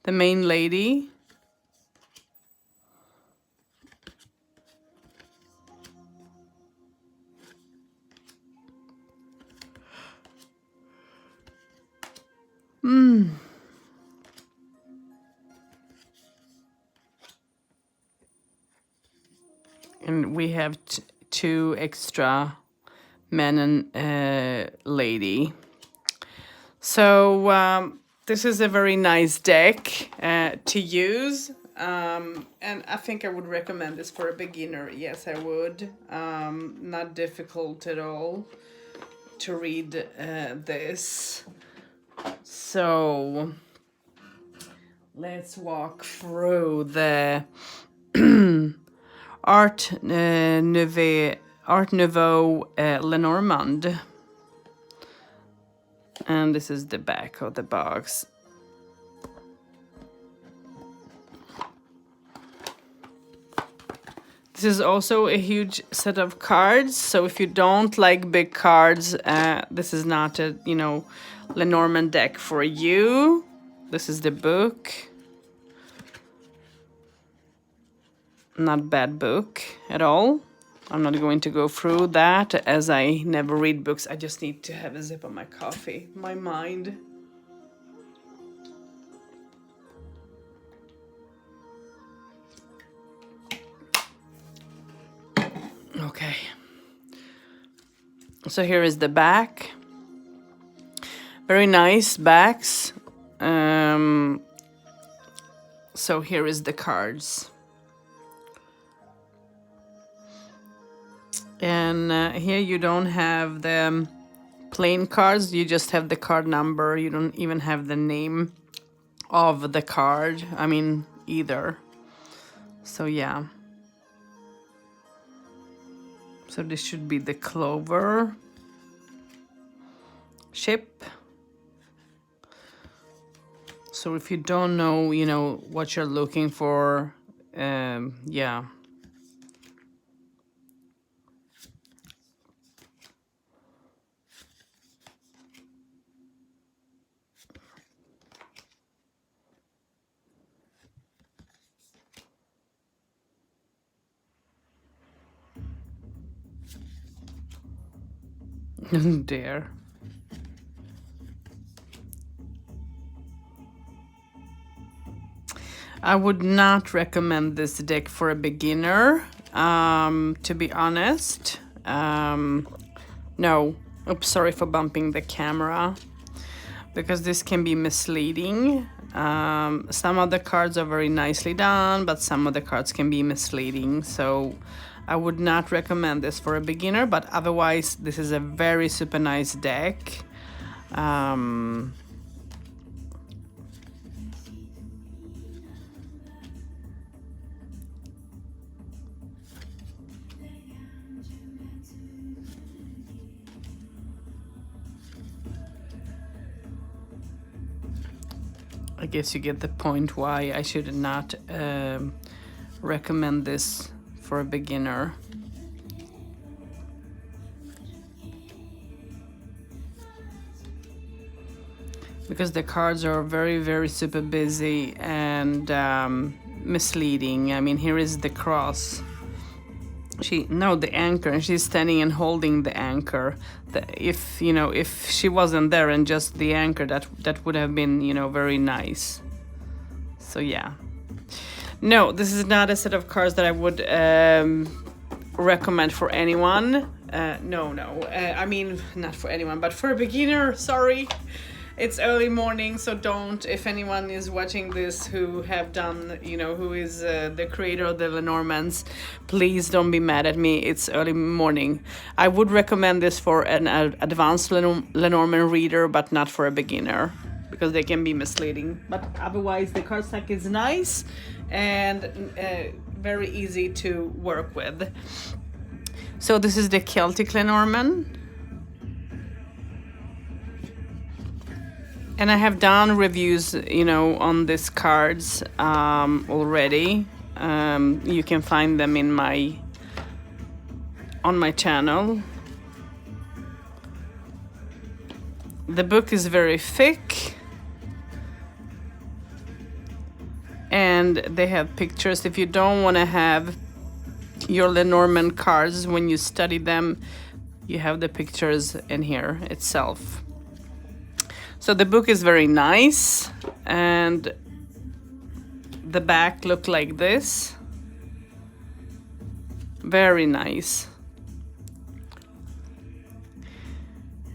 The main lady. And we have two extra men and lady. So this is a very nice deck to use. And I think I would recommend this for a beginner. Yes, I would. Not difficult at all to read this. So let's walk through the Art Nouveau Lenormand. And this is the back of the box. This is also a huge set of cards, so if you don't like big cards, this is not a, you know, Lenormand deck for you. This is the book. Not bad book at all. I'm not going to go through that, as I never read books. I just need to have a sip of my coffee. My mind. Okay. So here is the back. Very nice backs. So here is the cards. And here you don't have the plain cards, you just have the card number. You don't even have the name of the card, I mean, either. So yeah. So this should be the clover ship. So if you don't know, you know, what you're looking for, yeah. Dear. I would not recommend this deck for a beginner, to be honest. No. Oops, sorry for bumping the camera. Because this can be misleading. Some of the cards are very nicely done, but some of the cards can be misleading. So I would not recommend this for a beginner, but otherwise this is a very super nice deck. I guess you get the point why I should not recommend this for a beginner. Because the cards are very, very super busy and misleading. I mean, here is the cross. The anchor, and she's standing and holding the anchor. If she wasn't there and just the anchor, that would have been, very nice. So yeah. No, this is not a set of cards that I would recommend for anyone. No. I mean, not for anyone, but for a beginner, sorry. It's early morning, so don't, if anyone is watching this who have done, who is the creator of the Lenormands, please don't be mad at me. It's early morning. I would recommend this for an advanced Lenormand reader, but not for a beginner, because they can be misleading. But otherwise, the card stack is nice and very easy to work with. So this is the Celtic Lenormand. And I have done reviews, on these cards already. You can find them on my channel. The book is very thick. And they have pictures. If you don't want to have your Lenormand cards when you study them, you have the pictures in here itself. So the book is very nice, and the back look like this. Very nice.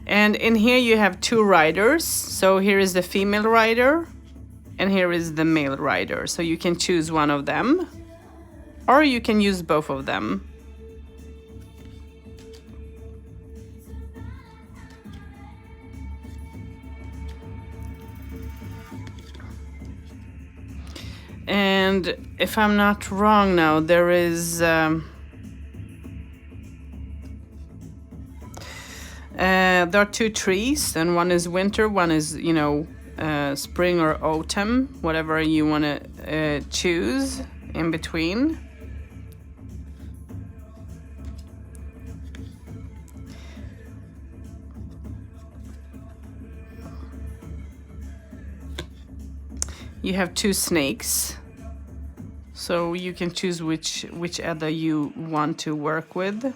And in here you have two riders. So here is the female rider, and here is the male rider. So you can choose one of them, or you can use both of them. And if I'm not wrong now, there is there are two trees, and one is winter, one is spring or autumn, whatever you want to choose in between. You have two snakes, so you can choose which other you want to work with.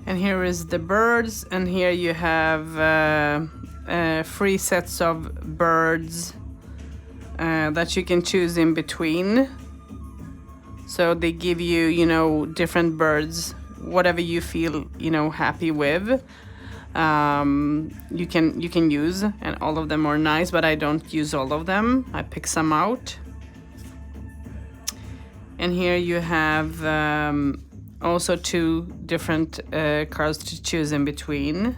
And here is the birds, and here you have 3 sets of birds that you can choose in between. So they give you, different birds, whatever you feel, happy with. You can use, and all of them are nice, but I don't use all of them. I pick some out. And here you have also 2 different cards to choose in between.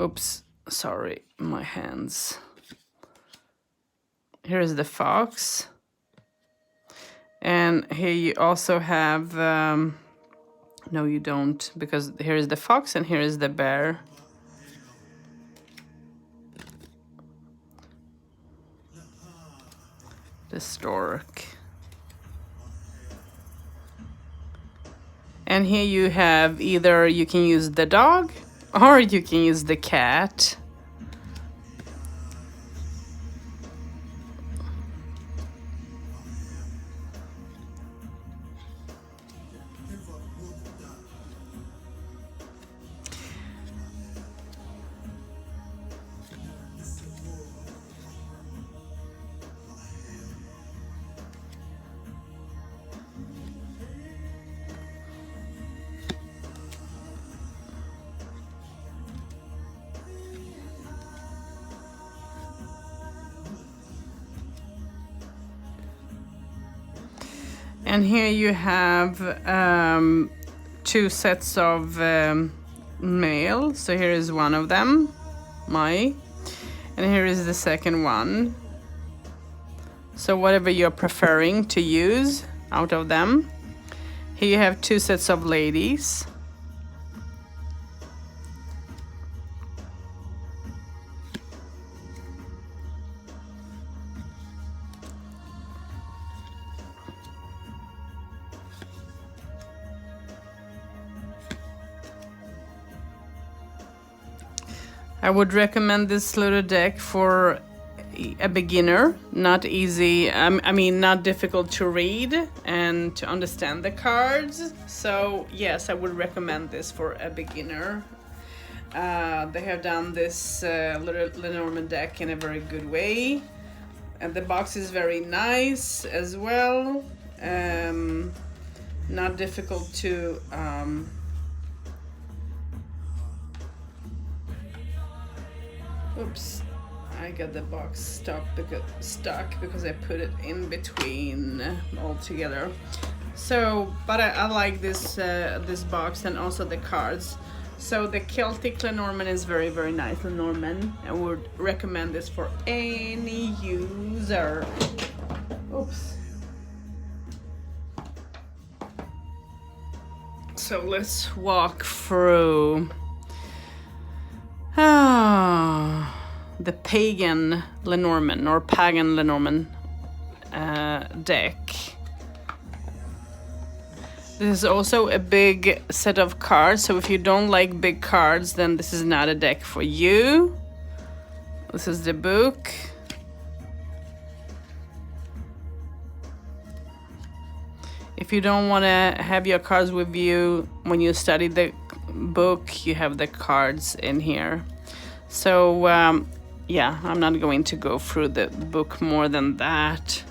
Oops, sorry, my hands. Here is the fox, And here you also have, no you don't, because here is the fox and here is the bear. The stork. And here you have either you can use the dog or you can use the cat. And here you have 2 sets of mail. So here is one of them, and here is the second one. So whatever you're preferring to use out of them. Here you have 2 sets of ladies. I would recommend this little deck for a beginner. Not easy, I mean not difficult to read and to understand the cards. So yes, I would recommend this for a beginner. They have done this little Lenormand deck in a very good way. And the box is very nice as well. Not difficult to oops, I got the box stuck because I put it in between all together. So, but I like this this box and also the cards. So the Celtic Lenormand is very, very nice Lenormand. I would recommend this for any user. Oops. So let's walk through the pagan Lenormand or pagan Lenormand deck. This is also a big set of cards, so if you don't like big cards, then this is not a deck for you. This is the book. If you don't want to have your cards with you when you study the book, you have the cards in here. So yeah, I'm not going to go through the book more than that.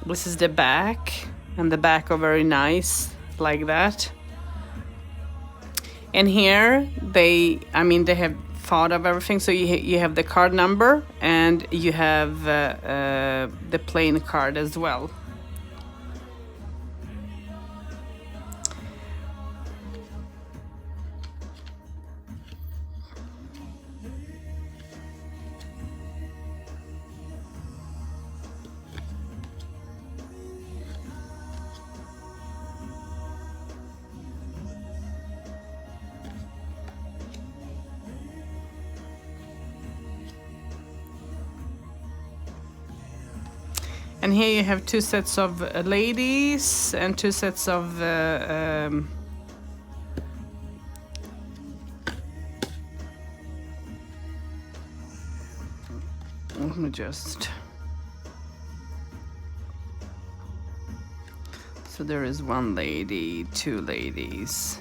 This is the back, and the back are very nice like that. And here they have thought of everything. So you have the card number and you have the plain card as well. And here you have 2 sets of ladies and 2 sets of let me just. So there is 1 lady, 2 ladies.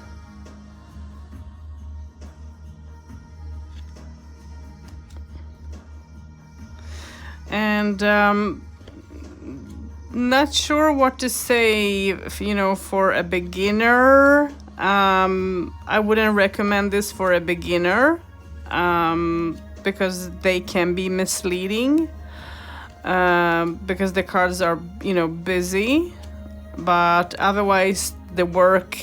And not sure what to say, for a beginner. I wouldn't recommend this for a beginner because they can be misleading because the cards are, busy. But otherwise, the work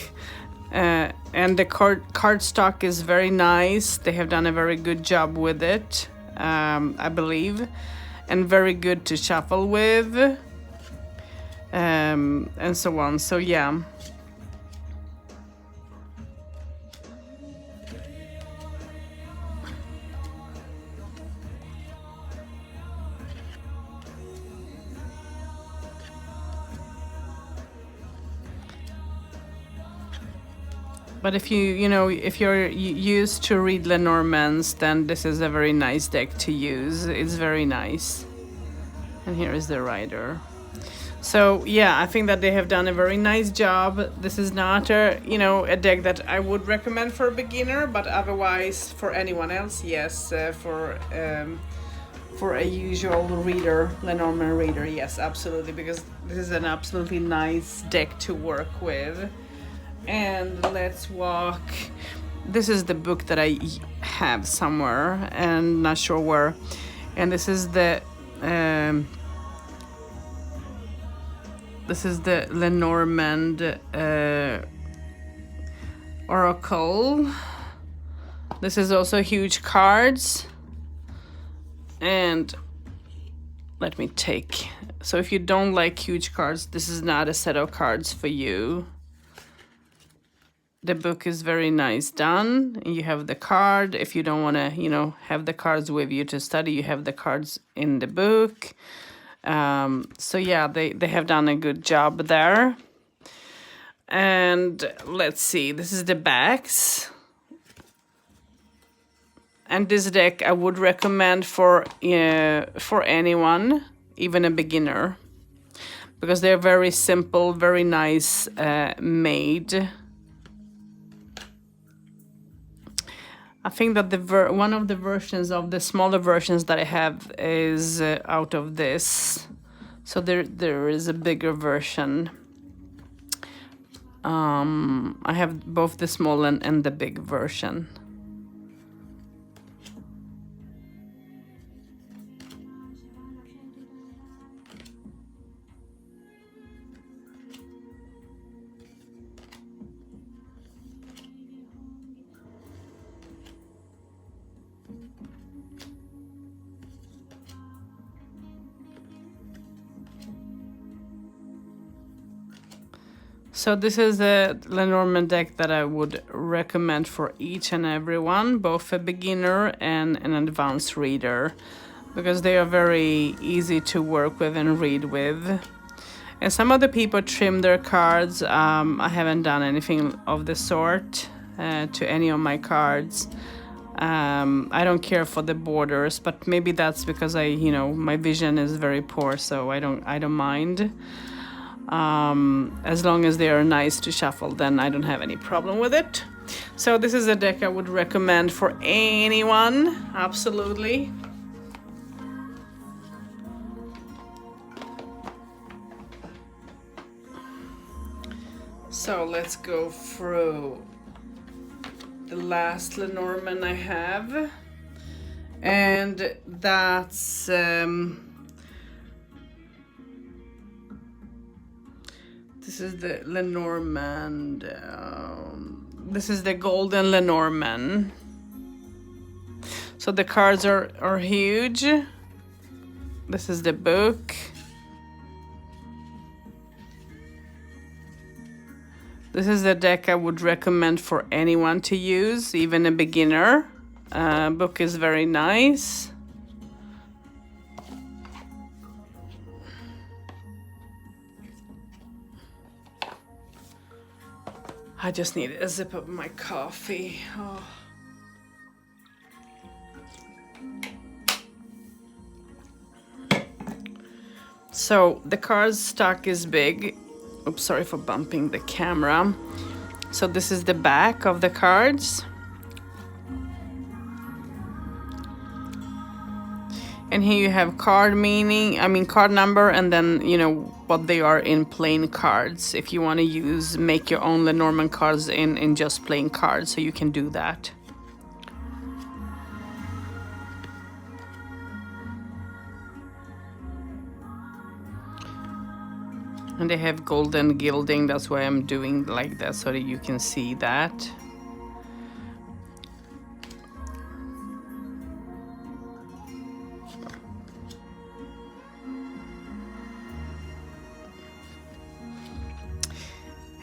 and the card stock is very nice. They have done a very good job with it, I believe, and very good to shuffle with. and so on. So yeah. But if if you're used to read Lenormands, then this is a very nice deck to use. It's very nice. And here is the rider. So yeah, I think that they have done a very nice job. This is not a deck that I would recommend for a beginner, but otherwise for anyone else, yes. For a usual reader, Lenormand reader, yes, absolutely, because this is an absolutely nice deck to work with. And let's walk. This is the book that I have somewhere and not sure where. And this is the Lenormand Oracle. This is also huge cards. And let me take. So if you don't like huge cards, this is not a set of cards for you. The book is very nice done. You have the card. If you don't want to, have the cards with you to study, you have the cards in the book. So yeah, they have done a good job there. And let's see, this is the backs. And this deck I would recommend for anyone, even a beginner, because they're very simple, very nice made. I think that one of the versions of the smaller versions that I have is out of this. So there is a bigger version. I have both the small and the big version. So this is a Lenormand deck that I would recommend for each and everyone, both a beginner and an advanced reader, because they are very easy to work with and read with. And some of the people trim their cards. I haven't done anything of the sort to any of my cards. I don't care for the borders, but maybe that's because my vision is very poor, so I don't mind. As long as they are nice to shuffle, then I don't have any problem with it. So this is a deck I would recommend for anyone, absolutely. So let's go through the last Lenormand I have, and that's this is the Lenormand. This is the golden Lenormand. So the cards are huge. This is the book. This is the deck I would recommend for anyone to use, even a beginner. Book is very nice. I just need a sip of my coffee. Oh. So the card stock is big. Oops, sorry for bumping the camera. So this is the back of the cards. And here you have card number, and then, what they are in plain cards. If you want to make your own Lenormand cards in just plain cards, so you can do that. And they have golden gilding, that's why I'm doing like that, so that you can see that.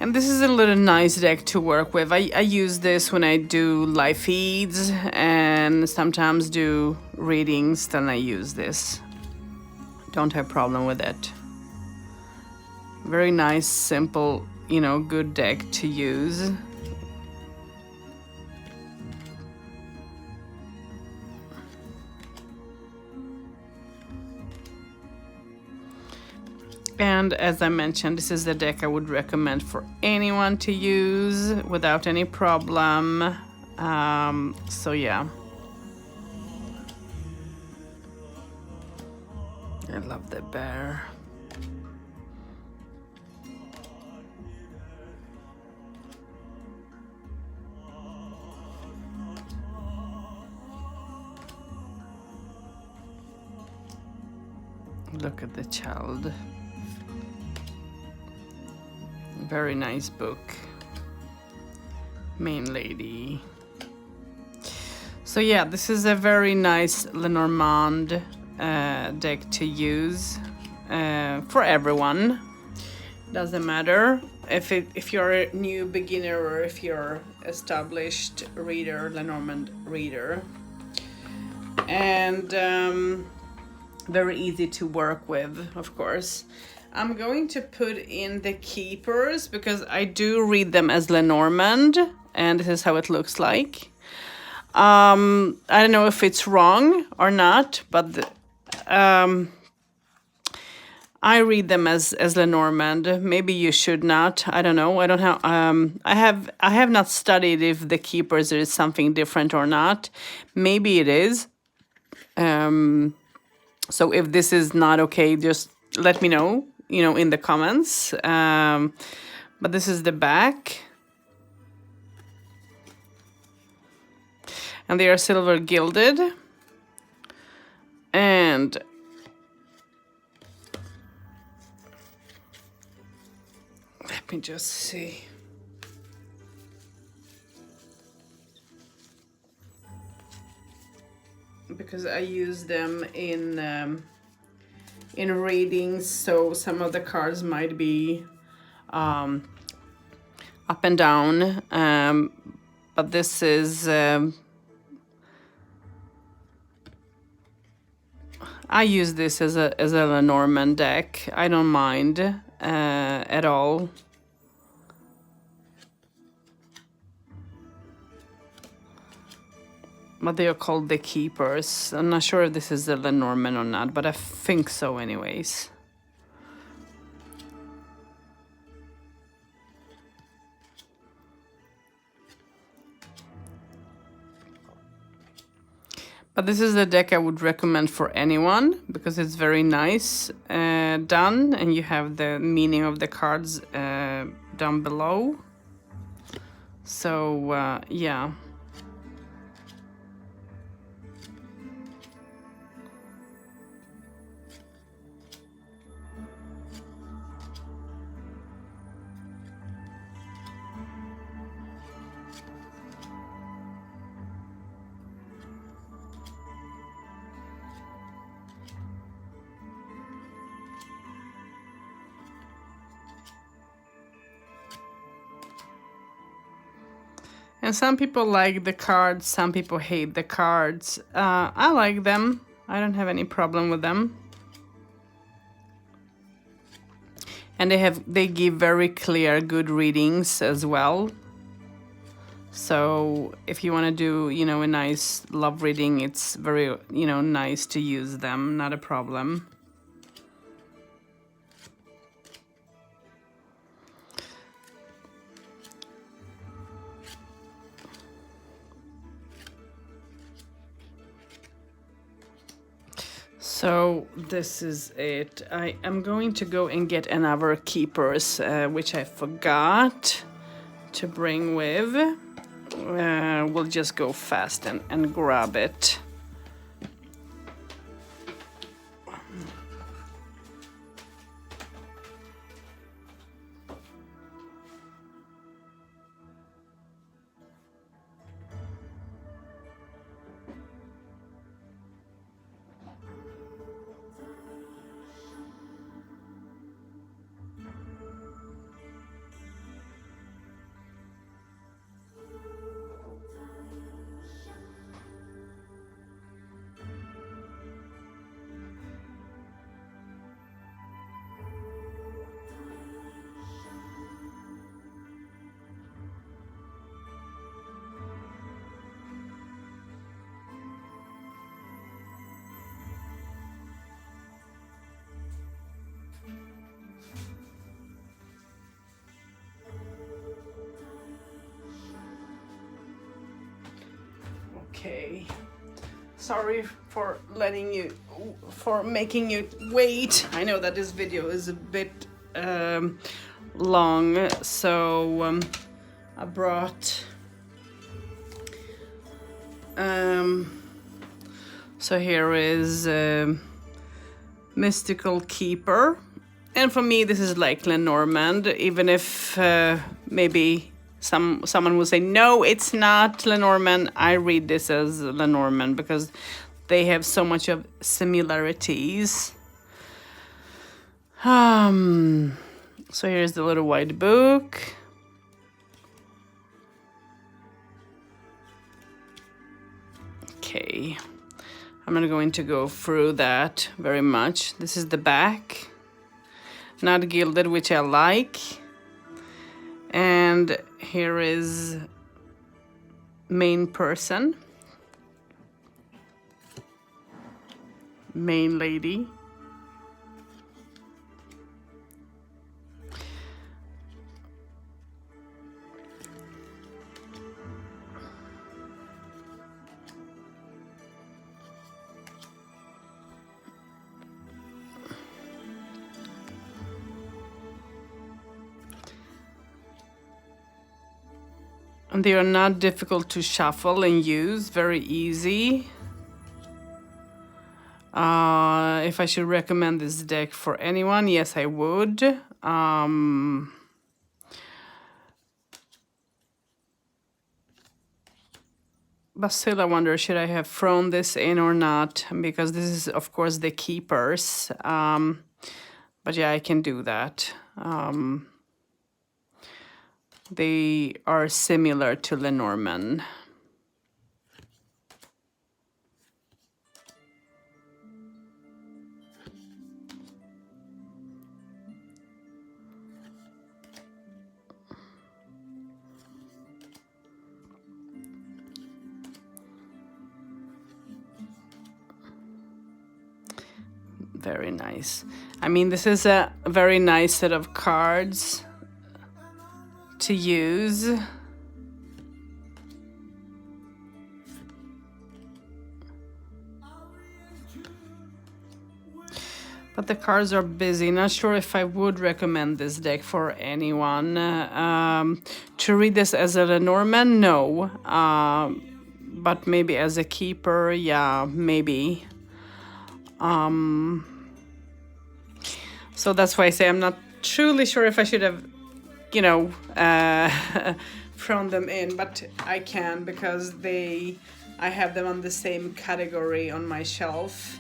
And this is a little nice deck to work with. I use this when I do live feeds and sometimes do readings, then I use this. Don't have problem with it. Very nice, simple, you know, good deck to use. And as I mentioned, this is the deck I would recommend for anyone to use without any problem. So yeah. I love the bear. Look at the child. Very nice book. Main lady. So yeah, this is a very nice Lenormand deck to use for everyone. Doesn't matter if you're a new beginner or if you're established reader, Lenormand reader. And very easy to work with, of course. I'm going to put in the keepers because I do read them as Lenormand, and this is how it looks like. I don't know if it's wrong or not, but I read them as Lenormand. Maybe you should not. I don't know. I don't have. I have not studied if the keepers is something different or not. Maybe it is. So if this is not okay, just let me know, you know, in the comments. But this is the back. And they are silver gilded. And let me just see. Because I use them in readings, so some of the cards might be up and down, but this is I use this as a Lenormand deck. I don't mind at all. But they are called the keepers. I'm not sure if this is a Lenormand or not, but I think so anyways. But this is a deck I would recommend for anyone because it's very nice done, and you have the meaning of the cards down below. So yeah. And some people like the cards, some people hate the cards. I like them. I don't have any problem with them. And they give very clear, good readings as well. So if you want to do, you know, a nice love reading, it's very, you know, nice to use them. Not a problem. So this is it. I am going to go and get another keepers, which I forgot to bring with. We'll just go fast and grab it. Okay. Sorry for making you wait. I know that this video is a bit long, so I brought so here is Mystical Keeper, and for me this is like Lenormand, even if maybe someone will say no, it's not Lenormand. I read this as Lenormand because they have so much of similarities. So here's the little white book. Okay, I'm not going to go through that very much. This is the back, not gilded, which I like. And here is main person, main lady. And they are not difficult to shuffle and use, very easy. If I should recommend this deck for anyone, yes, I would. But still, I wonder, should I have thrown this in or not? Because this is, of course, the keepers. But yeah, I can do that. They are similar to Lenormand. Very nice. I mean, this is a very nice set of cards to use. But the cards are busy. Not sure if I would recommend this deck for anyone. To read this as a Lenormand, no. But maybe as a keeper, yeah, maybe. So that's why I say I'm not truly sure if I should have, you know, thrown them in, but I can because I have them on the same category on my shelf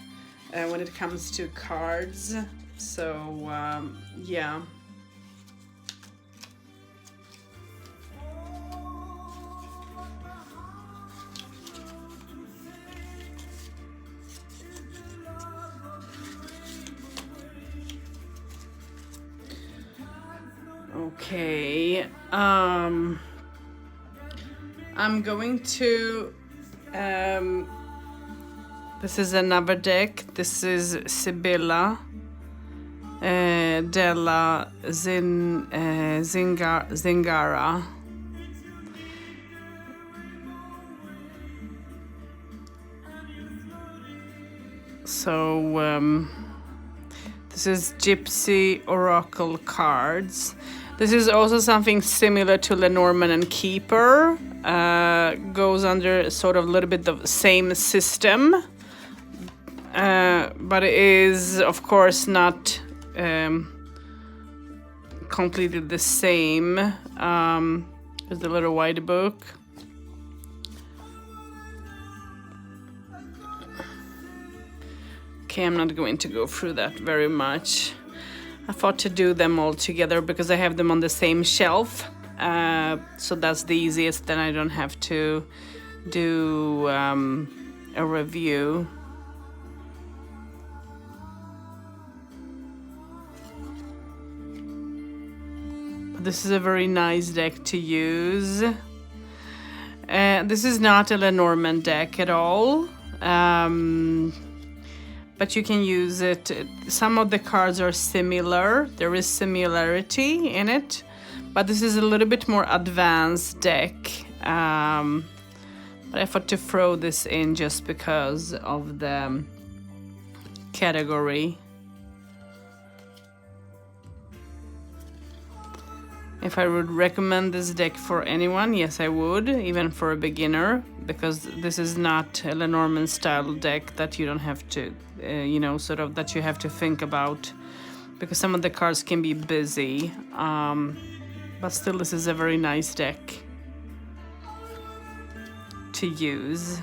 when it comes to cards. So yeah. Okay, I'm going to, this is another deck. This is Sibylla della Zingara. So, this is Gypsy Oracle cards. This is also something similar to Lenormand and Keeper. Goes under sort of a little bit of the same system. But it is, of course, not completely the same. There's the little white book. Okay, I'm not going to go through that very much. I thought to do them all together because I have them on the same shelf. So that's the easiest, then I don't have to do a review. This is a very nice deck to use. This is not a Lenormand deck at all. But you can use it. Some of the cards are similar. There is similarity in it, but this is a little bit more advanced deck. But I thought to throw this in just because of the category. If I would recommend this deck for anyone, yes I would, even for a beginner, because this is not a Lenormand style deck that you don't have to, you know, sort of that you have to think about, because some of the cards can be busy, but still this is a very nice deck to use.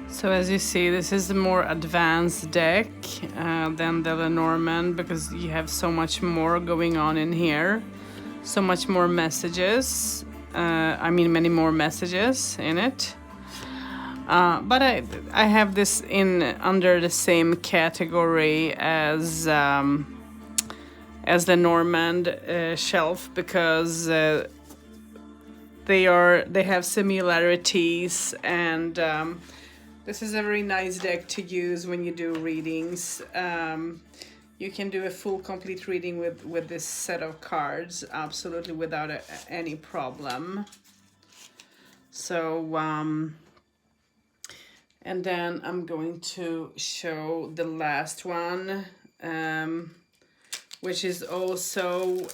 So as you see, this is a more advanced deck than the Lenormand, because you have so much more going on in here, so much more messages. I mean, many more messages in it. But I have this in under the same category as the Lenormand shelf, because they have similarities, and this is a very nice deck to use when you do readings. You can do a full complete reading with this set of cards absolutely without any problem. So and then I'm going to show the last one, which is also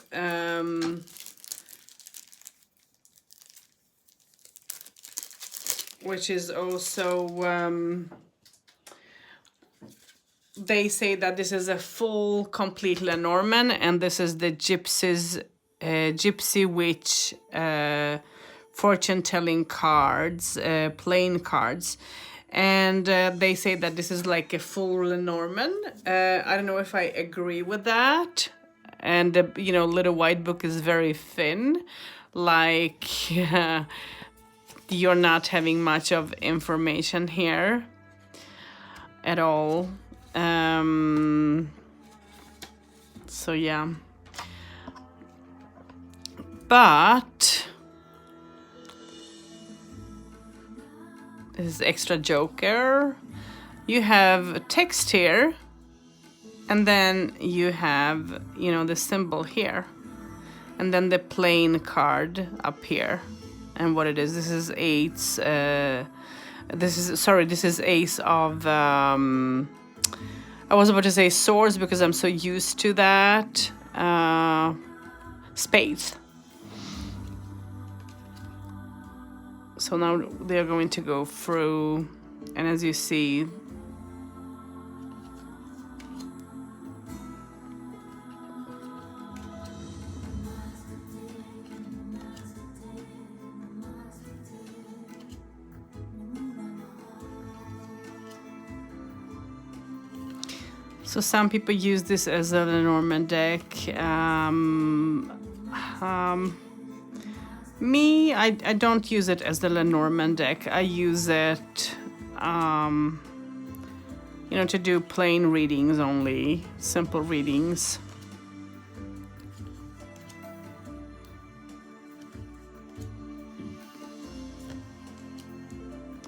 they say that this is a full complete Lenormand, and this is the Gypsy Witch fortune telling cards, plain cards, and they say that this is like a full Lenormand. I don't know if I agree with that, and the little white book is very thin, like you're not having much of information here at all. So yeah, but this is extra joker. You have text here, and then you have the symbol here, and then the plain card up here. And what it is, this is eights. This is ace of. I was about to say swords because I'm so used to that. Spades. So now they're going to go through, and as you see, so some people use this as a Lenormand deck. Me, I don't use it as the Lenormand deck. I use it, to do plain readings only, simple readings.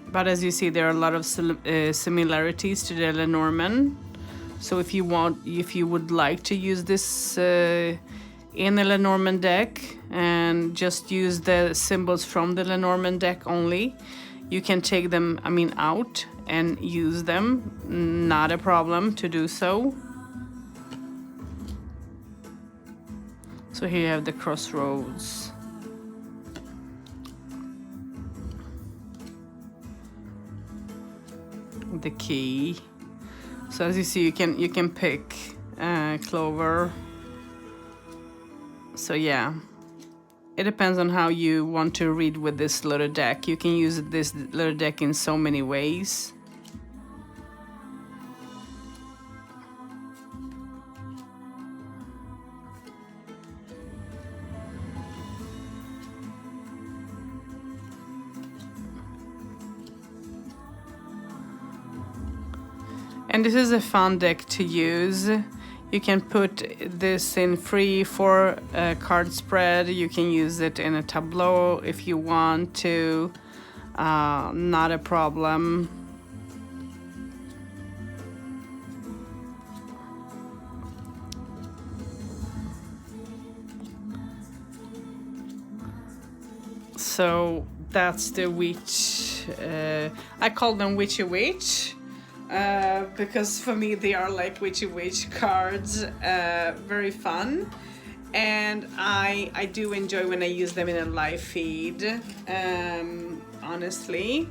But as you see, there are a lot of similarities to the Lenormand. So if you would like to use this in a Lenormand deck and just use the symbols from the Lenormand deck only, you can take them, out and use them. Not a problem to do so. So here you have the crossroads. The key. So as you see, you can pick clover. So yeah, it depends on how you want to read with this little deck. You can use this little deck in so many ways. And this is a fun deck to use. You can put this in free for a card spread. You can use it in a tableau if you want to. Not a problem. So that's the witch. I call them witchy witch. Because for me they are like witchy witch cards, very fun, and I do enjoy when I use them in a live feed, honestly.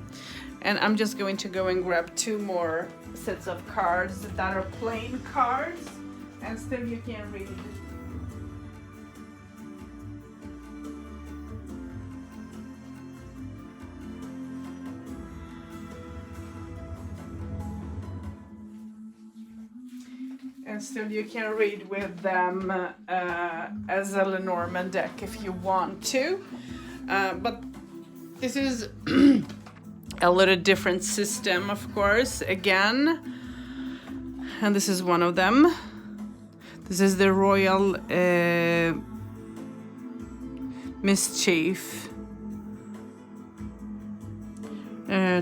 And I'm just going to go and grab 2 more sets of cards that are plain cards, and still you can read. And still you can read with them as a Lenormand deck if you want to. But this is a little different system, of course, again. And this is one of them. This is the Royal Mischief.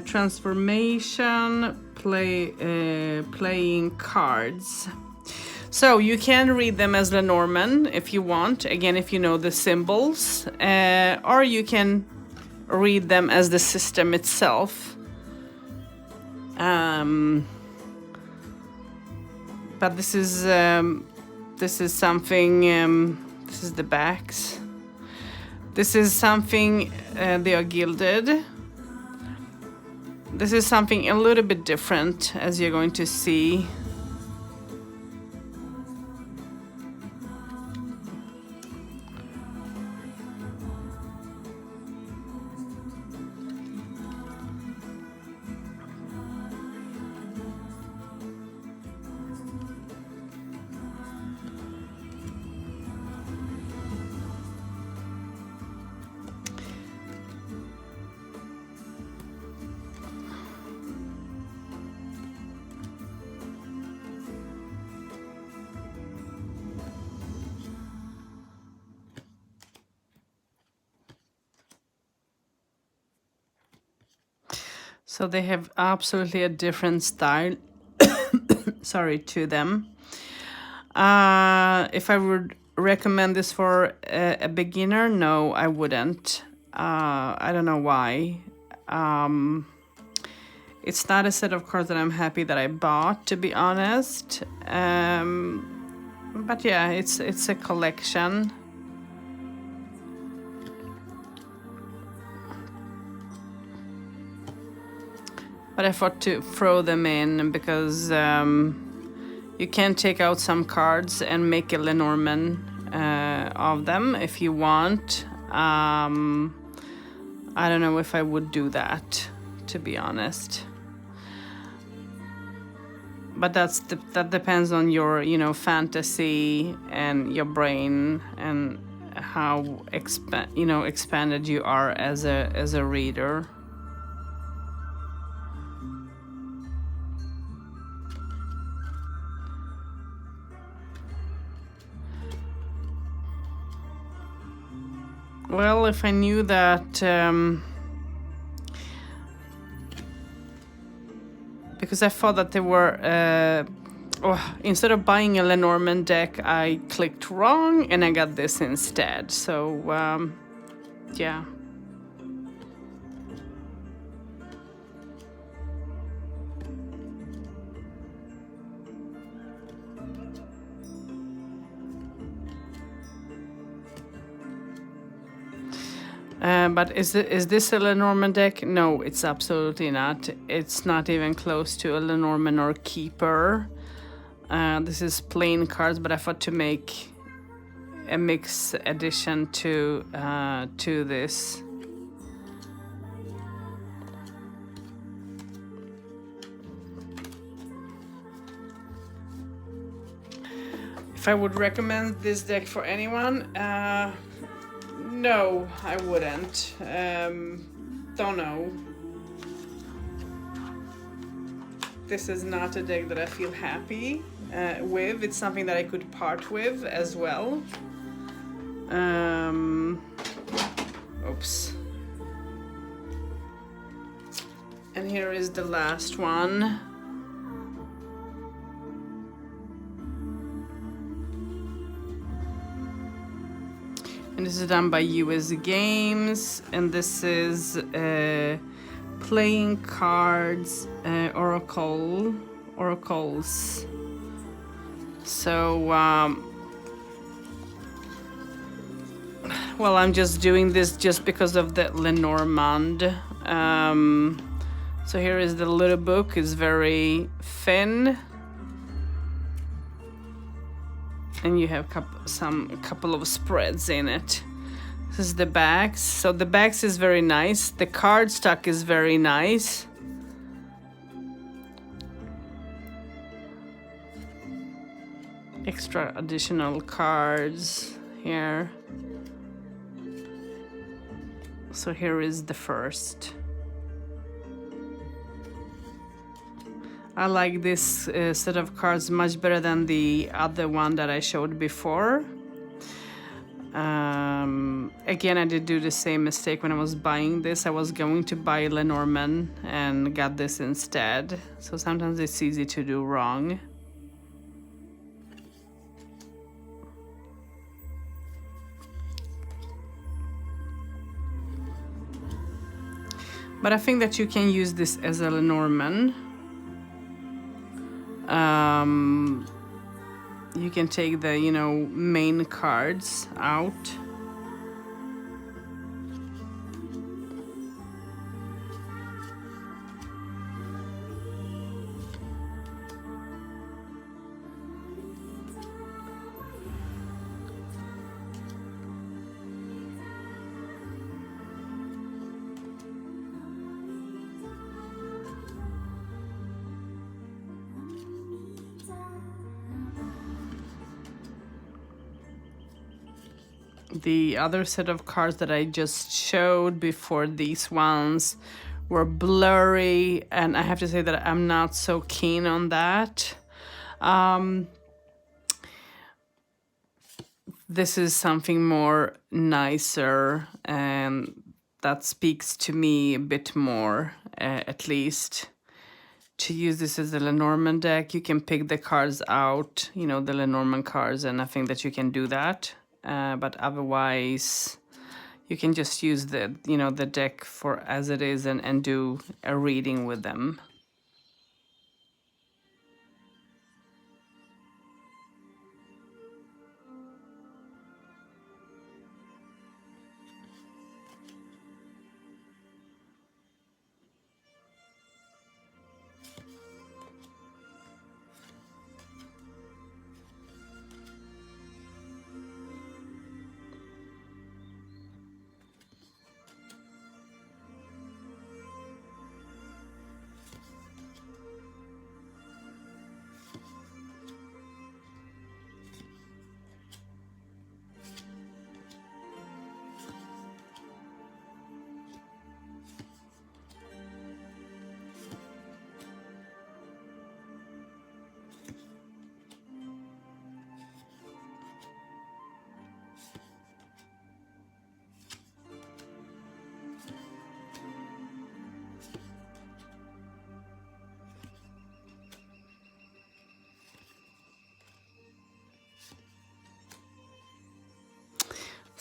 Transformation, playing cards. So you can read them as Lenormand if you want, again if you know the symbols, or you can read them as the system itself. But this is something. This is the backs. This is something. They are gilded. This is something a little bit different, as you're going to see. So they have absolutely a different style, sorry, to them. If I would recommend this for a beginner, no, I wouldn't. I don't know why. It's not a set of cards that I'm happy that I bought, to be honest. But yeah, it's a collection. But I thought to throw them in because you can take out some cards and make a Lenormand of them if you want. I don't know if I would do that, to be honest. But that depends on your, fantasy and your brain and how expanded you are as a reader. Well, if I knew that, because I thought that they were, instead of buying a Lenormand deck, I clicked wrong and I got this instead. So, yeah. But is this a Lenormand deck? No, it's absolutely not. It's not even close to a Lenormand or Keeper. This is plain cards, but I thought to make a mix addition to this. If I would recommend this deck for anyone, no, I wouldn't. Don't know. This is not a deck that I feel happy with. It's something that I could part with as well. Oops. And here is the last one. And this is done by US Games, and this is playing cards, oracles. So, well, I'm just doing this just because of the Lenormand. So here is the little book. It's very thin. And you have a couple of spreads in it. This is the backs. So the backs is very nice. The card stock is very nice. Extra additional cards here. So here is the first. I like this set of cards much better than the other one that I showed before. Again, I did do the same mistake when I was buying this. I was going to buy Lenormand and got this instead. So sometimes it's easy to do wrong. But I think that you can use this as a Lenormand. You can take the, main cards out. The other set of cards that I just showed before these ones were blurry, and I have to say that I'm not so keen on that. This is something more nicer, and that speaks to me a bit more, at least. To use this as a Lenormand deck, you can pick the cards out, the Lenormand cards, and I think that you can do that. But otherwise, you can just use the deck for as it is and do a reading with them.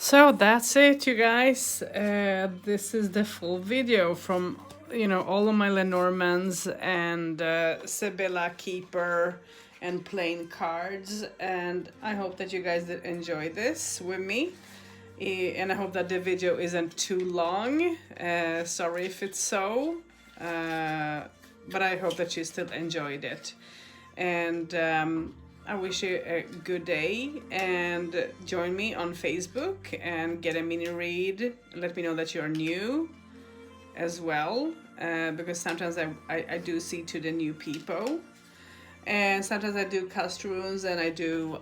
So that's it, you guys. This is the full video from, all of my Lenormands and Sibylla Keeper and plain cards. And I hope that you guys did enjoy this with me. And I hope that the video isn't too long. Sorry if it's so. But I hope that you still enjoyed it. And I wish you a good day, and join me on Facebook and get a mini read. Let me know that you're new as well, because sometimes I do see to the new people, and sometimes I do cast runes and I do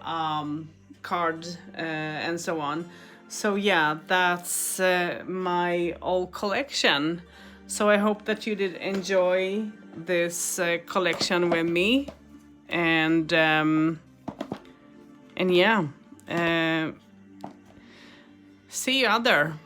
cards and so on. So yeah, that's my old collection. So I hope that you did enjoy this collection with me, and yeah, see you out there.